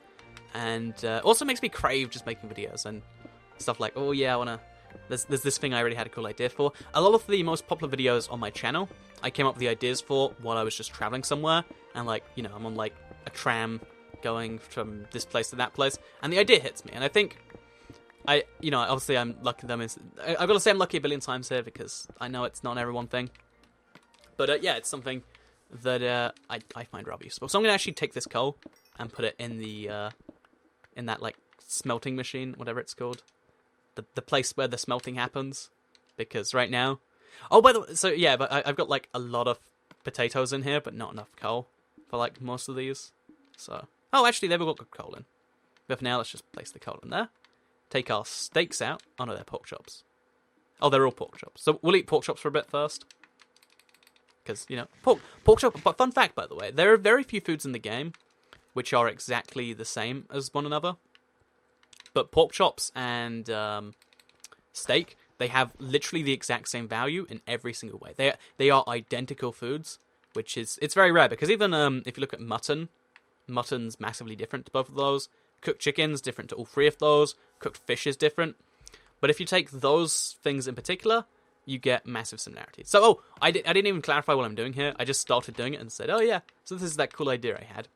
And also makes me crave just making videos and stuff like, oh yeah, I want to... There's this thing I already had a cool idea for. A lot of the most popular videos on my channel, I came up with the ideas for while I was just traveling somewhere. And like, you know, I'm on like a tram going from this place to that place. And the idea hits me. And I think, obviously I'm lucky I've got to say I'm lucky a billion times here because I know it's not an everyone thing. But yeah, it's something that I find rather useful. So I'm going to actually take this coal and put it in the... in that, like, smelting machine, whatever it's called. The place where the smelting happens. Because right now... Oh, by the way, so, yeah, but I've got, like, a lot of potatoes in here, but not enough coal for, like, most of these. So... Oh, actually, they've all got coal in. But for now, let's just place the coal in there. Take our steaks out. Oh, no, they're pork chops. Oh, they're all pork chops. So we'll eat pork chops for a bit first. Because, you know, pork chop... But fun fact, by the way, there are very few foods in the game which are exactly the same as one another. But pork chops and steak, they have literally the exact same value in every single way. They are identical foods, which is... It's very rare, because even if you look at mutton's massively different to both of those. Cooked chicken's different to all three of those. Cooked fish is different. But if you take those things in particular, you get massive similarities. So, I didn't even clarify what I'm doing here. I just started doing it and said, oh yeah, so this is that cool idea I had.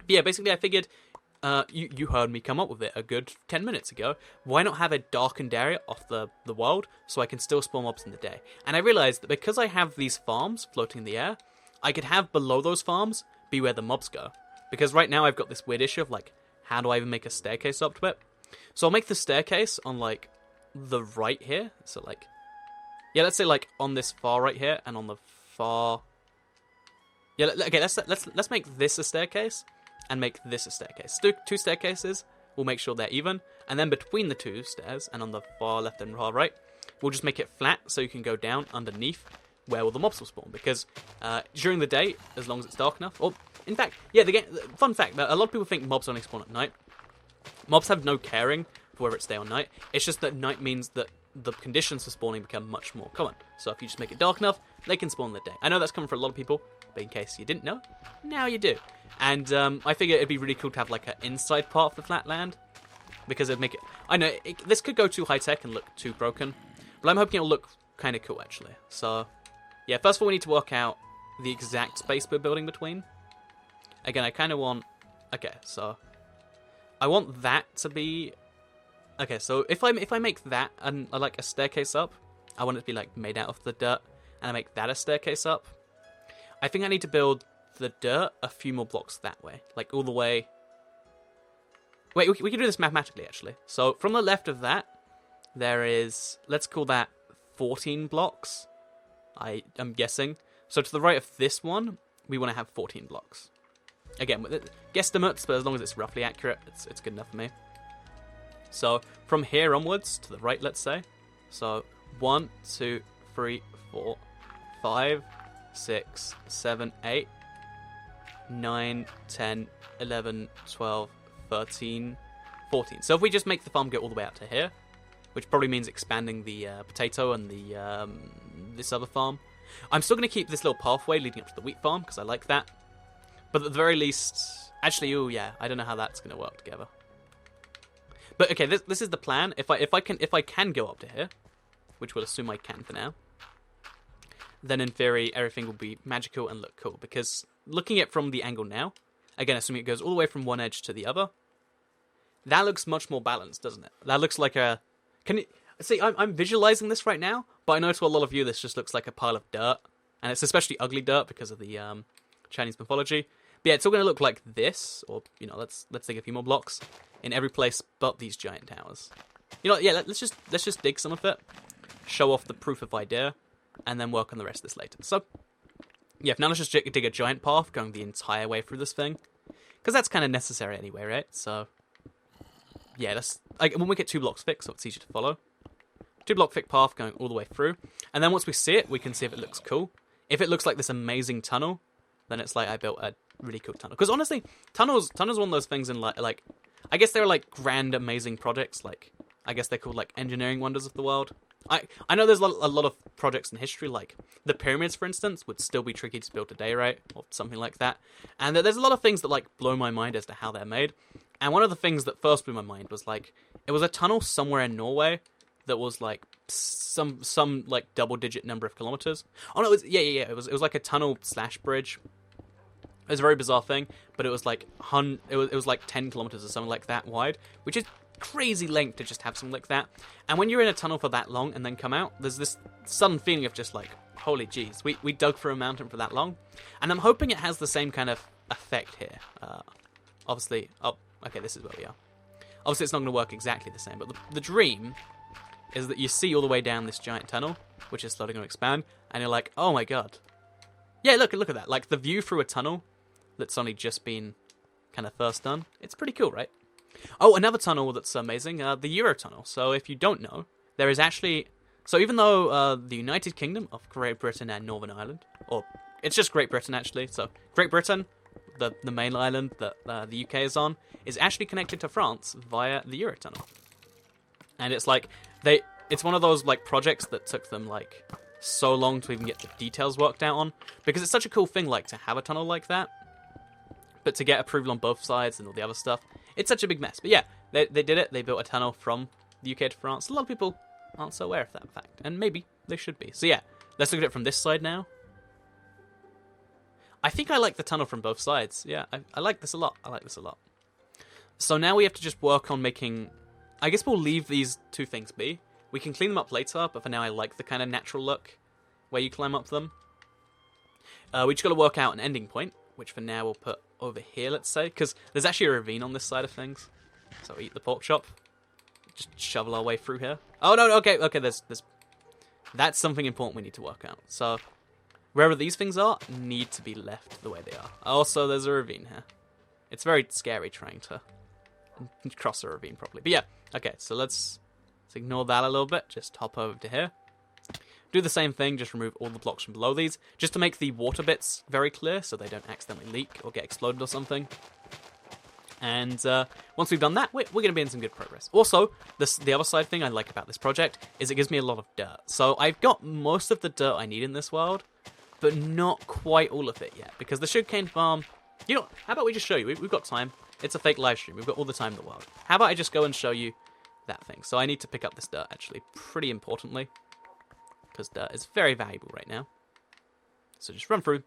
Yeah, basically I figured, you heard me come up with it a good 10 minutes ago. Why not have a darkened area off the world so I can still spawn mobs in the day? And I realized that because I have these farms floating in the air, I could have below those farms be where the mobs go. Because right now I've got this weird issue of, like, how do I even make a staircase up to it? So I'll make the staircase on, like, the right here. So, like, yeah, let's say, like, on this far right here and on the far... Yeah, okay, let's make this a staircase. And make this a staircase. Two staircases, we'll make sure they're even. And then between the two stairs, and on the far left and far right, we'll just make it flat so you can go down underneath where all the mobs will spawn. Because during the day, as long as it's dark enough, or in fact, yeah, fun fact, that a lot of people think mobs only spawn at night. Mobs have no caring for whether it's day or night. It's just that night means that the conditions for spawning become much more common. So if you just make it dark enough, they can spawn in the day. I know that's coming for a lot of people, but in case you didn't know, now you do. And I figure it'd be really cool to have like an inside part of the flat land, because it'd make it... I know, this could go too high-tech and look too broken, but I'm hoping it'll look kind of cool, actually. So, yeah, first of all, we need to work out the exact space we're building between. Again, I kind of want... Okay, so... I want that to be... Okay, so if I make that and like a staircase up, I want it to be like made out of the dirt, and I make that a staircase up. I think I need to build the dirt a few more blocks that way, like all the way... Wait, we can do this mathematically, actually. So from the left of that, there is, let's call that 14 blocks, I'm guessing. So to the right of this one, we want to have 14 blocks. Again, with guesstimates, but as long as it's roughly accurate, it's good enough for me. So from here onwards, to the right, let's say. So 1, 2, 3, 4, 5, 6, 7, 8, 9, 10, 11, 12, 13, 14. So if we just make the farm go all the way out to here, which probably means expanding the potato and the this other farm. I'm still going to keep this little pathway leading up to the wheat farm, because I like that. But at the very least... Actually, oh yeah, I don't know how that's going to work together. But okay, this is the plan. If I can go up to here, which we'll assume I can for now, then in theory everything will be magical and look cool. Because looking at it from the angle now, again assuming it goes all the way from one edge to the other, that looks much more balanced, doesn't it? That looks like a... Can you see? I'm visualizing this right now, but I know to a lot of you this just looks like a pile of dirt, and it's especially ugly dirt because of the Chinese mythology. But yeah, it's all going to look like this, or let's dig a few more blocks in every place but these giant towers. Yeah, let's just dig some of it, show off the proof of idea, and then work on the rest of this later. So yeah, now let's just dig a giant path going the entire way through this thing, because that's kind of necessary anyway, right? So yeah, when we get 2 blocks thick, so it's easier to follow. 2 block thick path going all the way through, and then once we see it, we can see if it looks cool. If it looks like this amazing tunnel, then it's like I built a really cool tunnel. Because honestly, tunnels one of those things in like I guess they're like grand, amazing projects. Like I guess they're called like engineering wonders of the world. I know there's a lot of projects in history, like the pyramids, for instance, would still be tricky to build today, right? Or something like that. And there's a lot of things that like blow my mind as to how they're made. And one of the things that first blew my mind was like it was a tunnel somewhere in Norway that was like some like double-digit number of kilometers. Oh no, it was like a tunnel / bridge. It was a very bizarre thing, but it was like it was like 10 kilometers or something like that wide, which is crazy length to just have something like that. And when you're in a tunnel for that long and then come out, there's this sudden feeling of just like, holy jeez, we dug through a mountain for that long. And I'm hoping it has the same kind of effect here. Obviously, okay, this is where we are. Obviously, it's not going to work exactly the same, but the dream is that you see all the way down this giant tunnel, which is slowly going to expand, and you're like, oh my god. Yeah, look at that. Like, the view through a tunnel that's only just been kind of first done. It's pretty cool, right? Oh, another tunnel that's amazing, the Euro Tunnel. So if you don't know, there is actually... So even though the United Kingdom of Great Britain and Northern Ireland, or it's just Great Britain actually, so Great Britain, the main island that the UK is on, is actually connected to France via the Euro Tunnel. And it's like, it's one of those like projects that took them like so long to even get the details worked out on, because it's such a cool thing like to have a tunnel like that, but to get approval on both sides and all the other stuff, it's such a big mess. But yeah, they did it. They built a tunnel from the UK to France. A lot of people aren't so aware of that fact, and maybe they should be. So yeah, let's look at it from this side now. I think I like the tunnel from both sides. Yeah, I like this a lot. I like this a lot. So now we have to just work on making... I guess we'll leave these 2 things be. We can clean them up later, but for now I like the kind of natural look where you climb up them. We just got to work out an ending point, which for now we'll put over here, let's say, because there's actually a ravine on this side of things. So eat the pork chop. Just shovel our way through here. Oh no, okay, there's that's something important we need to work out. So wherever these things are, need to be left the way they are. Also, there's a ravine here. It's very scary trying to cross a ravine properly. But yeah, okay, so let's ignore that a little bit. Just hop over to here. Do the same thing, just remove all the blocks from below these, just to make the water bits very clear so they don't accidentally leak or get exploded or something. And once we've done that, we're going to be in some good progress. Also, the other side thing I like about this project is it gives me a lot of dirt. So I've got most of the dirt I need in this world, but not quite all of it yet, because the sugarcane farm... how about we just show you? We've got time. It's a fake live stream. We've got all the time in the world. How about I just go and show you that thing? So I need to pick up this dirt, actually, pretty importantly, because dirt is very valuable right now. So just run through,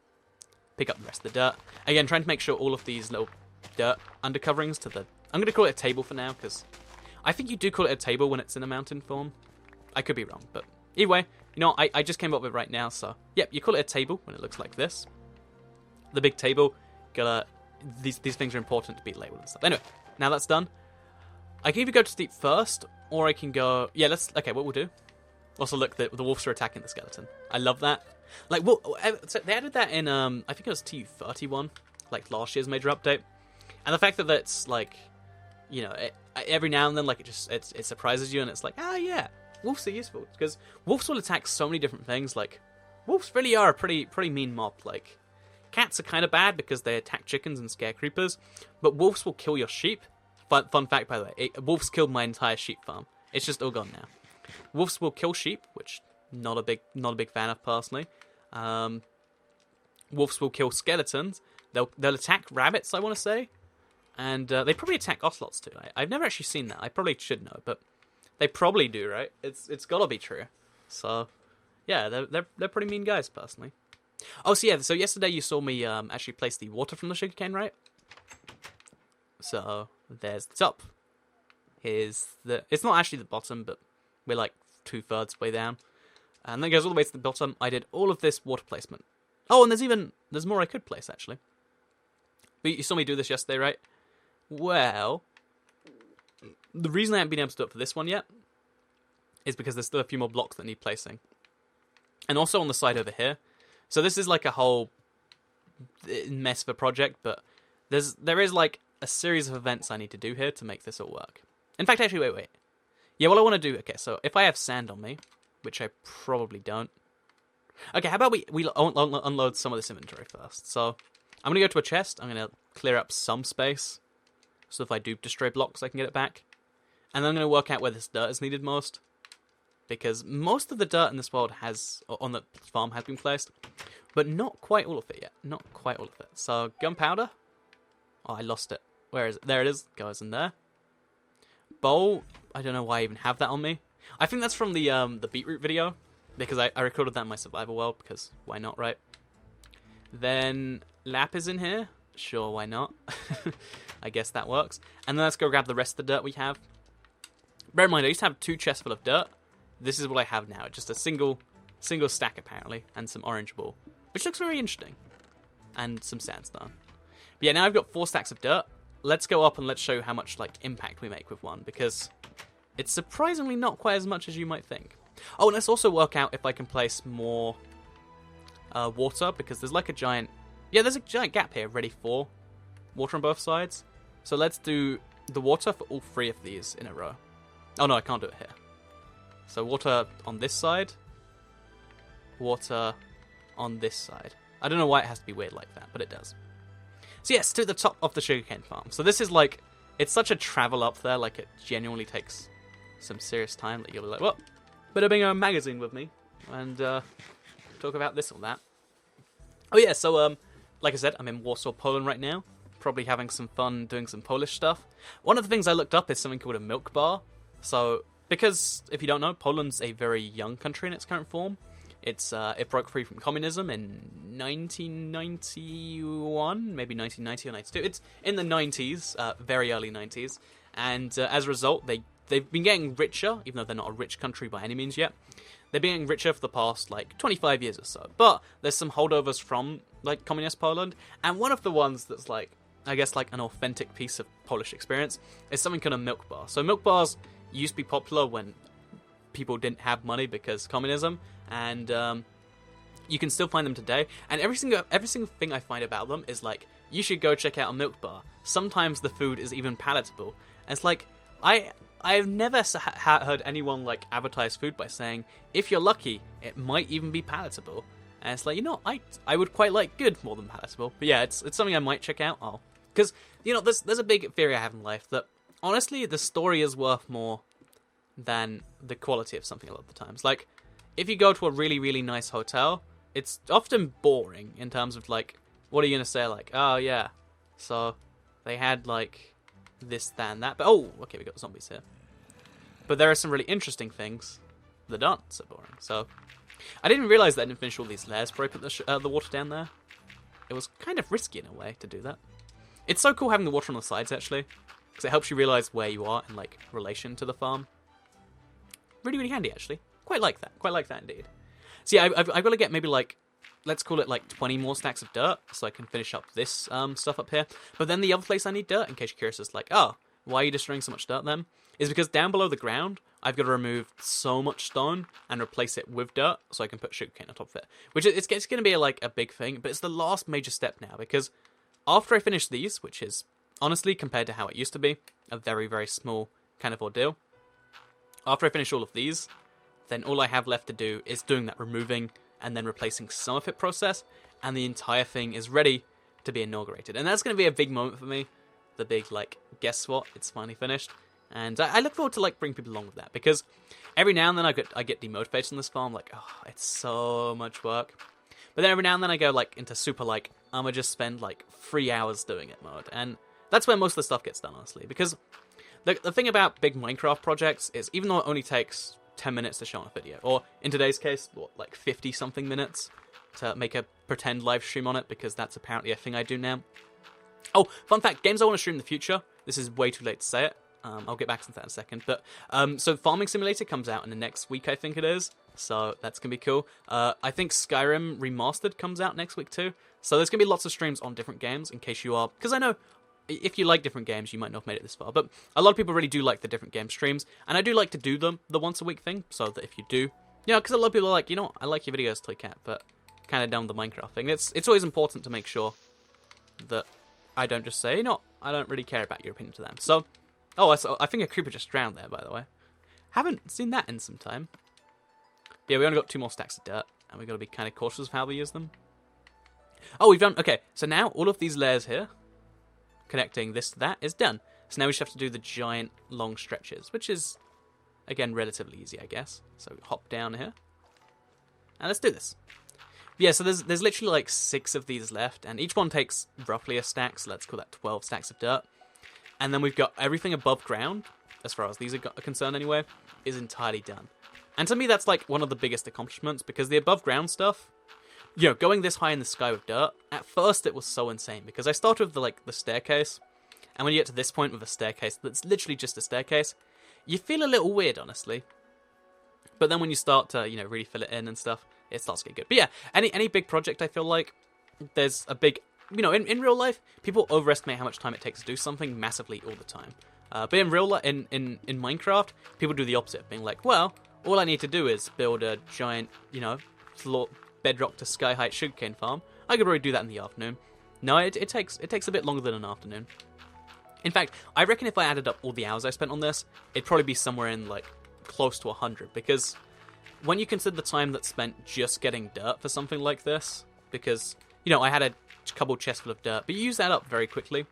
pick up the rest of the dirt. Again, trying to make sure all of these little dirt undercoverings to the... I'm going to call it a table for now, because I think you do call it a table when it's in a mountain form. I could be wrong, but either way, I just came up with it right now, so... Yep, you call it a table when it looks like this. The big table, these things are important to be labeled and stuff. Anyway, now that's done. I can either go to sleep first, or I can go... Yeah, okay, what we'll do... Also, look, the wolves are attacking the skeleton. I love that. Like, so they added that in, I think it was TU31, like last year's major update. And the fact that that's, like, every now and then, like, it surprises you, and it's like, yeah, wolves are useful. Because wolves will attack so many different things. Like, wolves really are a pretty mean mob. Like, cats are kind of bad because they attack chickens and scare creepers, but wolves will kill your sheep. Fun fact, by the way, wolves killed my entire sheep farm. It's just all gone now. Wolves will kill sheep, which not a big fan of personally. Wolves will kill skeletons. They'll attack rabbits, I want to say. And they probably attack ocelots too. I've never actually seen that. I probably should know, but they probably do, right? It's gotta be true. So, yeah, they're pretty mean guys, personally. Oh, so yeah, so yesterday you saw me actually place the water from the sugarcane, right? So, there's the top. Here's the... It's not actually the bottom, but we're like 2/3 way down. And then it goes all the way to the bottom. I did all of this water placement. Oh, and there's more I could place, actually. But you saw me do this yesterday, right? Well, the reason I haven't been able to do it for this one yet is because there's still a few more blocks that need placing. And also on the side over here. So this is like a whole mess of a project, but there is like a series of events I need to do here to make this all work. In fact, actually, wait. Yeah, what I want to do... Okay, so if I have sand on me, which I probably don't. Okay, how about we unload some of this inventory first? So I'm going to go to a chest. I'm going to clear up some space. So if I do destroy blocks, I can get it back. And then I'm going to work out where this dirt is needed most. Because most of the dirt in this world on the farm has been placed. But not quite all of it yet. Not quite all of it. So, gunpowder. Oh, I lost it. Where is it? There it is. Goes in there. Bowl. I don't know why I even have that on me. I think that's from the beetroot video. Because I recorded that in my survival world. Because why not, right? Then lapis in here. Sure, why not? I guess that works. And then let's go grab the rest of the dirt we have. Bear in mind, I used to have 2 chests full of dirt. This is what I have now. Just a single stack, apparently. And some orange wool. Which looks very interesting. And some sandstone. But yeah, now I've got 4 stacks of dirt. Let's go up and let's show how much like impact we make with one. Because it's surprisingly not quite as much as you might think. Oh, and let's also work out if I can place more water. Because there's like a giant... Yeah, there's a giant gap here ready for water on both sides. So let's do the water for all 3 of these in a row. Oh no, I can't do it here. So water on this side. Water on this side. I don't know why it has to be weird like that, but it does. So yes, to the top of the sugarcane farm. So this is like, it's such a travel up there, like it genuinely takes some serious time that you'll be like, well, better bring a magazine with me and talk about this or that. Oh yeah, so like I said, I'm in Warsaw, Poland right now. Probably having some fun doing some Polish stuff. One of the things I looked up is something called a milk bar. So, because, if you don't know, Poland's a very young country in its current form. It broke free from communism in 1991, maybe 1990 or 92. It's in the 90s, very early 90s. And as a result, they've been getting richer, even though they're not a rich country by any means yet. They've been getting richer for the past, 25 years or so. But there's some holdovers from, communist Poland. And one of the ones that's, I guess, an authentic piece of Polish experience is something called a milk bar. So milk bars used to be popular when people didn't have money because communism. And you can still find them today. And every single thing I find about them is, you should go check out a milk bar. Sometimes the food is even palatable. And it's I've never heard anyone advertise food by saying, if you're lucky, it might even be palatable. And it's I would quite like good more than palatable. But yeah, it's something I might check out. Oh, because there's a big theory I have in life that honestly the story is worth more than the quality of something a lot of the times. If you go to a really really nice hotel, it's often boring in terms of what are you gonna say? Oh yeah, so they had this, that, and that. But oh, okay, we got zombies here. But there are some really interesting things that aren't so boring. So I didn't realize that I didn't finish all these layers before I put the water down there. It was kind of risky in a way to do that. It's so cool having the water on the sides actually, because it helps you realize where you are in relation to the farm. Really, really handy actually. Quite like that. Quite like that indeed. So yeah, I've got to get maybe let's call it 20 more stacks of dirt so I can finish up this stuff up here. But then the other place I need dirt, in case you're curious, is oh, why are you destroying so much dirt then? Is because down below the ground, I've got to remove so much stone and replace it with dirt so I can put sugarcane on top of it. Which it's going to be a big thing, but it's the last major step now because after I finish these, which is honestly, compared to how it used to be, a very, very small kind of ordeal. After I finish all of these, then all I have left to do is doing that removing and then replacing some of it process, and the entire thing is ready to be inaugurated. And that's going to be a big moment for me. The big, guess what? It's finally finished. And I look forward to, bring people along with that, because every now and then I get demotivated on this farm, oh, it's so much work. But then every now and then I go like into super like, I'm gonna just spend like 3 hours doing it mode. And that's where most of the stuff gets done, honestly. Because the thing about big Minecraft projects is even though it only takes 10 minutes to show on a video, or in today's case, what, like 50 something minutes to make a pretend live stream on it, because that's apparently a thing I do now. Oh, fun fact, games I want to stream in the future, this is way too late to say it, I'll get back to that in a second, but, so Farming Simulator comes out in the next week, I think it is, so that's gonna be cool. I think Skyrim Remastered comes out next week too, so there's gonna be lots of streams on different games, in case you are, because I know, if you like different games, you might not have made it this far, but a lot of people really do like the different game streams, and I do like to do them, the once a week thing, so that if you do, you know, because a lot of people are like, you know what, I like your videos, Toycat, but kind of down with the Minecraft thing. It's always important to make sure that I don't just say, no, I don't really care about your opinion to them. So, I think a creeper just drowned there, by the way. Haven't seen that in some time. Yeah, we only got 2 more stacks of dirt, and we've got to be kind of cautious of how we use them. Oh, we've done, okay, so now all of these layers here, connecting this to that, is done. So now we just have to do the giant long stretches, which is, again, relatively easy, I guess. So hop down here, and let's do this. Yeah, so there's literally like 6 of these left, and each one takes roughly a stack, so let's call that 12 stacks of dirt. And then we've got everything above ground, as far as these are concerned anyway, is entirely done. And to me, that's like one of the biggest accomplishments, because the above ground stuff, you know, going this high in the sky with dirt, at first it was so insane, because I started with the staircase, and when you get to this point with a staircase that's literally just a staircase, you feel a little weird, honestly. But then when you start to, you know, really fill it in and stuff, it starts to get good. But yeah, any big project, I feel like, there's a big, you know, in real life, people overestimate how much time it takes to do something massively all the time. But in real life, in Minecraft, people do the opposite, being like, well, all I need to do is build a giant, you know, bedrock to sky height sugarcane farm. I could probably do that in the afternoon. No, it takes a bit longer than an afternoon. In fact, I reckon if I added up all the hours I spent on this, it'd probably be somewhere in like close to 100, because when you consider the time that's spent just getting dirt for something like this, because, you know, I had a couple chests full of dirt, but you use that up very quickly.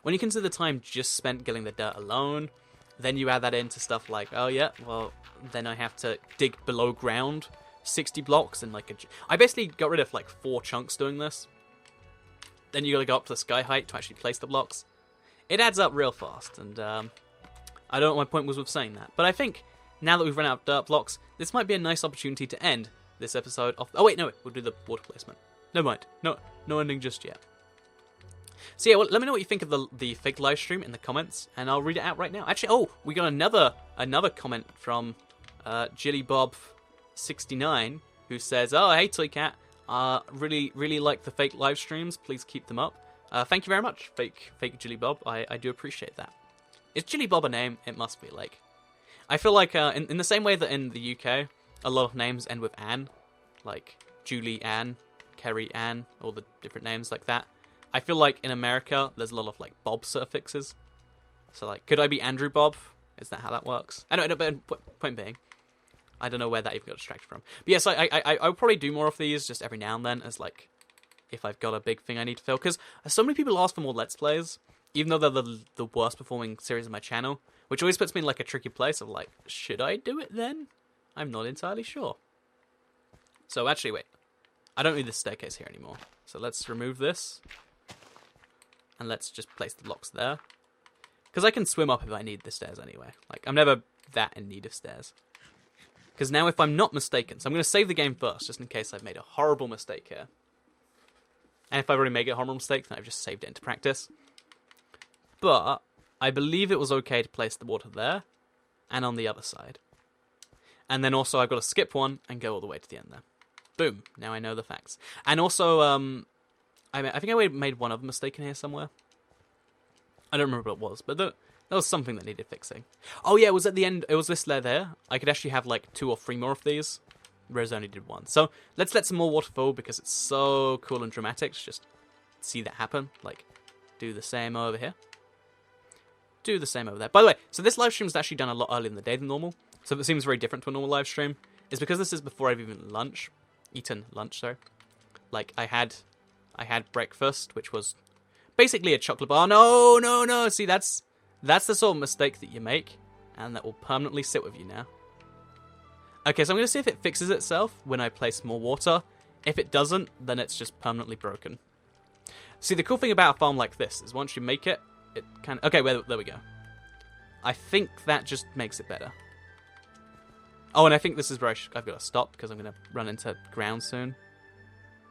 When you consider the time just spent getting the dirt alone, then you add that into stuff like, oh yeah, well, then I have to dig below ground 60 blocks and like I basically got rid of like 4 chunks doing this. Then you gotta go up to the sky height to actually place the blocks. It adds up real fast, and I don't know what my point was with saying that, but I think now that we've run out of dirt blocks, this might be a nice opportunity to end this episode off. Oh wait, no, we'll do the water placement. Never mind, no ending just yet. So yeah, well, let me know what you think of the fake live stream in the comments, and I'll read it out right now. Actually, oh, we got another comment from Jillybob69, who says, "Oh, hey Toycat, really like the fake live streams. Please keep them up." Thank you very much, fake Jillybob. I do appreciate that. Is Jillybob a name? It must be. Like, I feel like in the same way that in the UK, a lot of names end with Ann, like Julie Ann, Kerry Ann, all the different names like that. I feel like in America, there's a lot of like Bob suffixes. So like, could I be Andrew Bob? Is that how that works? I don't know, but point being, I don't know where that even got distracted from. But yes, I'll probably do more of these just every now and then, as like, if I've got a big thing I need to fill. Because so many people ask for more Let's Plays, even though they're the worst performing series on my channel, which always puts me in like a tricky place of like, should I do it then? I'm not entirely sure. So actually, wait. I don't need this staircase here anymore. So let's remove this. And let's just place the blocks there. Because I can swim up if I need the stairs anyway. Like, I'm never that in need of stairs. Because now if I'm not mistaken, so I'm going to save the game first, just in case I've made a horrible mistake here. And if I already make a horrible mistake, then I've just saved it into practice. But I believe it was okay to place the water there and on the other side. And then also I've got to skip one and go all the way to the end there. Boom. Now I know the facts. And also, I think I made one other mistake in here somewhere. I don't remember what it was, but that was something that needed fixing. Oh yeah, it was at the end, it was this layer there. I could actually have like 2 or 3 more of these, whereas I only did 1. So let's let some more water fall, because it's so cool and dramatic to just see that happen. Like, do the same over here. Do the same over there. By the way, so this live stream is actually done a lot earlier in the day than normal. So if it seems very different to a normal live stream, it's because this is before I've even eaten lunch, sorry. Like, I had breakfast, which was basically a chocolate bar. No. See, that's the sort of mistake that you make, and that will permanently sit with you now. Okay, so I'm going to see if it fixes itself when I place more water. If it doesn't, then it's just permanently broken. See, the cool thing about a farm like this is once you make it, it kind of... Okay, well, there we go. I think that just makes it better. Oh, and I think this is where I've got to stop because I'm going to run into ground soon.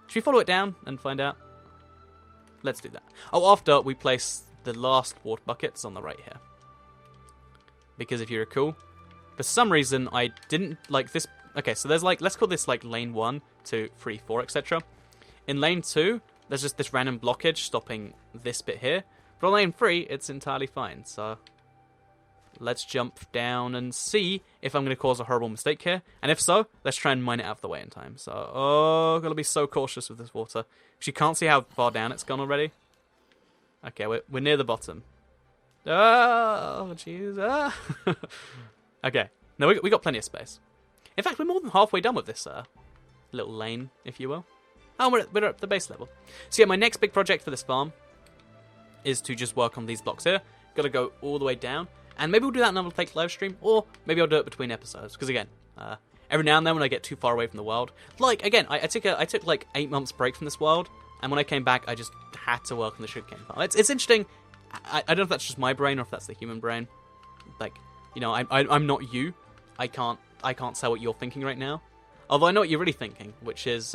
Should we follow it down and find out? Let's do that. Oh, after we place the last water buckets on the right here. Because if you recall, for some reason I didn't like this... Okay, so there's like... Let's call this like lane 1, 2, 3, 4, etc. In lane 2... There's just this random blockage stopping this bit here. But on lane 3, it's entirely fine. So let's jump down and see if I'm going to cause a horrible mistake here. And if so, let's try and mine it out of the way in time. So, oh, got to be so cautious with this water. Because you can't see how far down it's gone already. Okay, we're near the bottom. Oh, jeez. Ah. Okay. No, we got plenty of space. In fact, we're more than halfway done with this little lane, if you will. Oh, we're at the base level. So yeah, my next big project for this farm is to just work on these blocks here. Got to go all the way down. And maybe we'll do that in another fake live stream, or maybe I'll do it between episodes. Because again, every now and then when I get too far away from the world, like again, I took like 8 months break from this world, and when I came back, I just had to work on the sugarcane farm. It's interesting. I don't know if that's just my brain or if that's the human brain. Like, you know, I'm not you. I can't tell what you're thinking right now. Although I know what you're really thinking, which is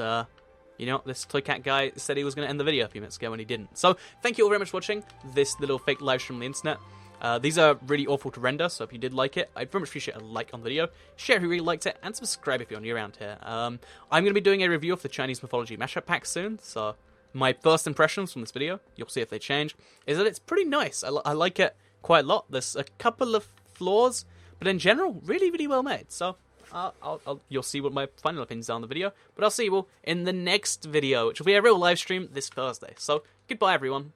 you know, this Toy Cat guy said he was going to end the video a few minutes ago and he didn't. So, thank you all very much for watching this little fake live stream on the internet. These are really awful to render, so if you did like it, I'd very much appreciate a like on the video, share if you really liked it, and subscribe if you're new around here. I'm going to be doing a review of the Chinese Mythology mashup pack soon, so my first impressions from this video, you'll see if they change, is that it's pretty nice. I like it quite a lot. There's a couple of flaws, but in general, really, really well made. So, you'll see what my final opinions are on the video, but I'll see you all in the next video, which will be a real live stream this Thursday. So, goodbye everyone.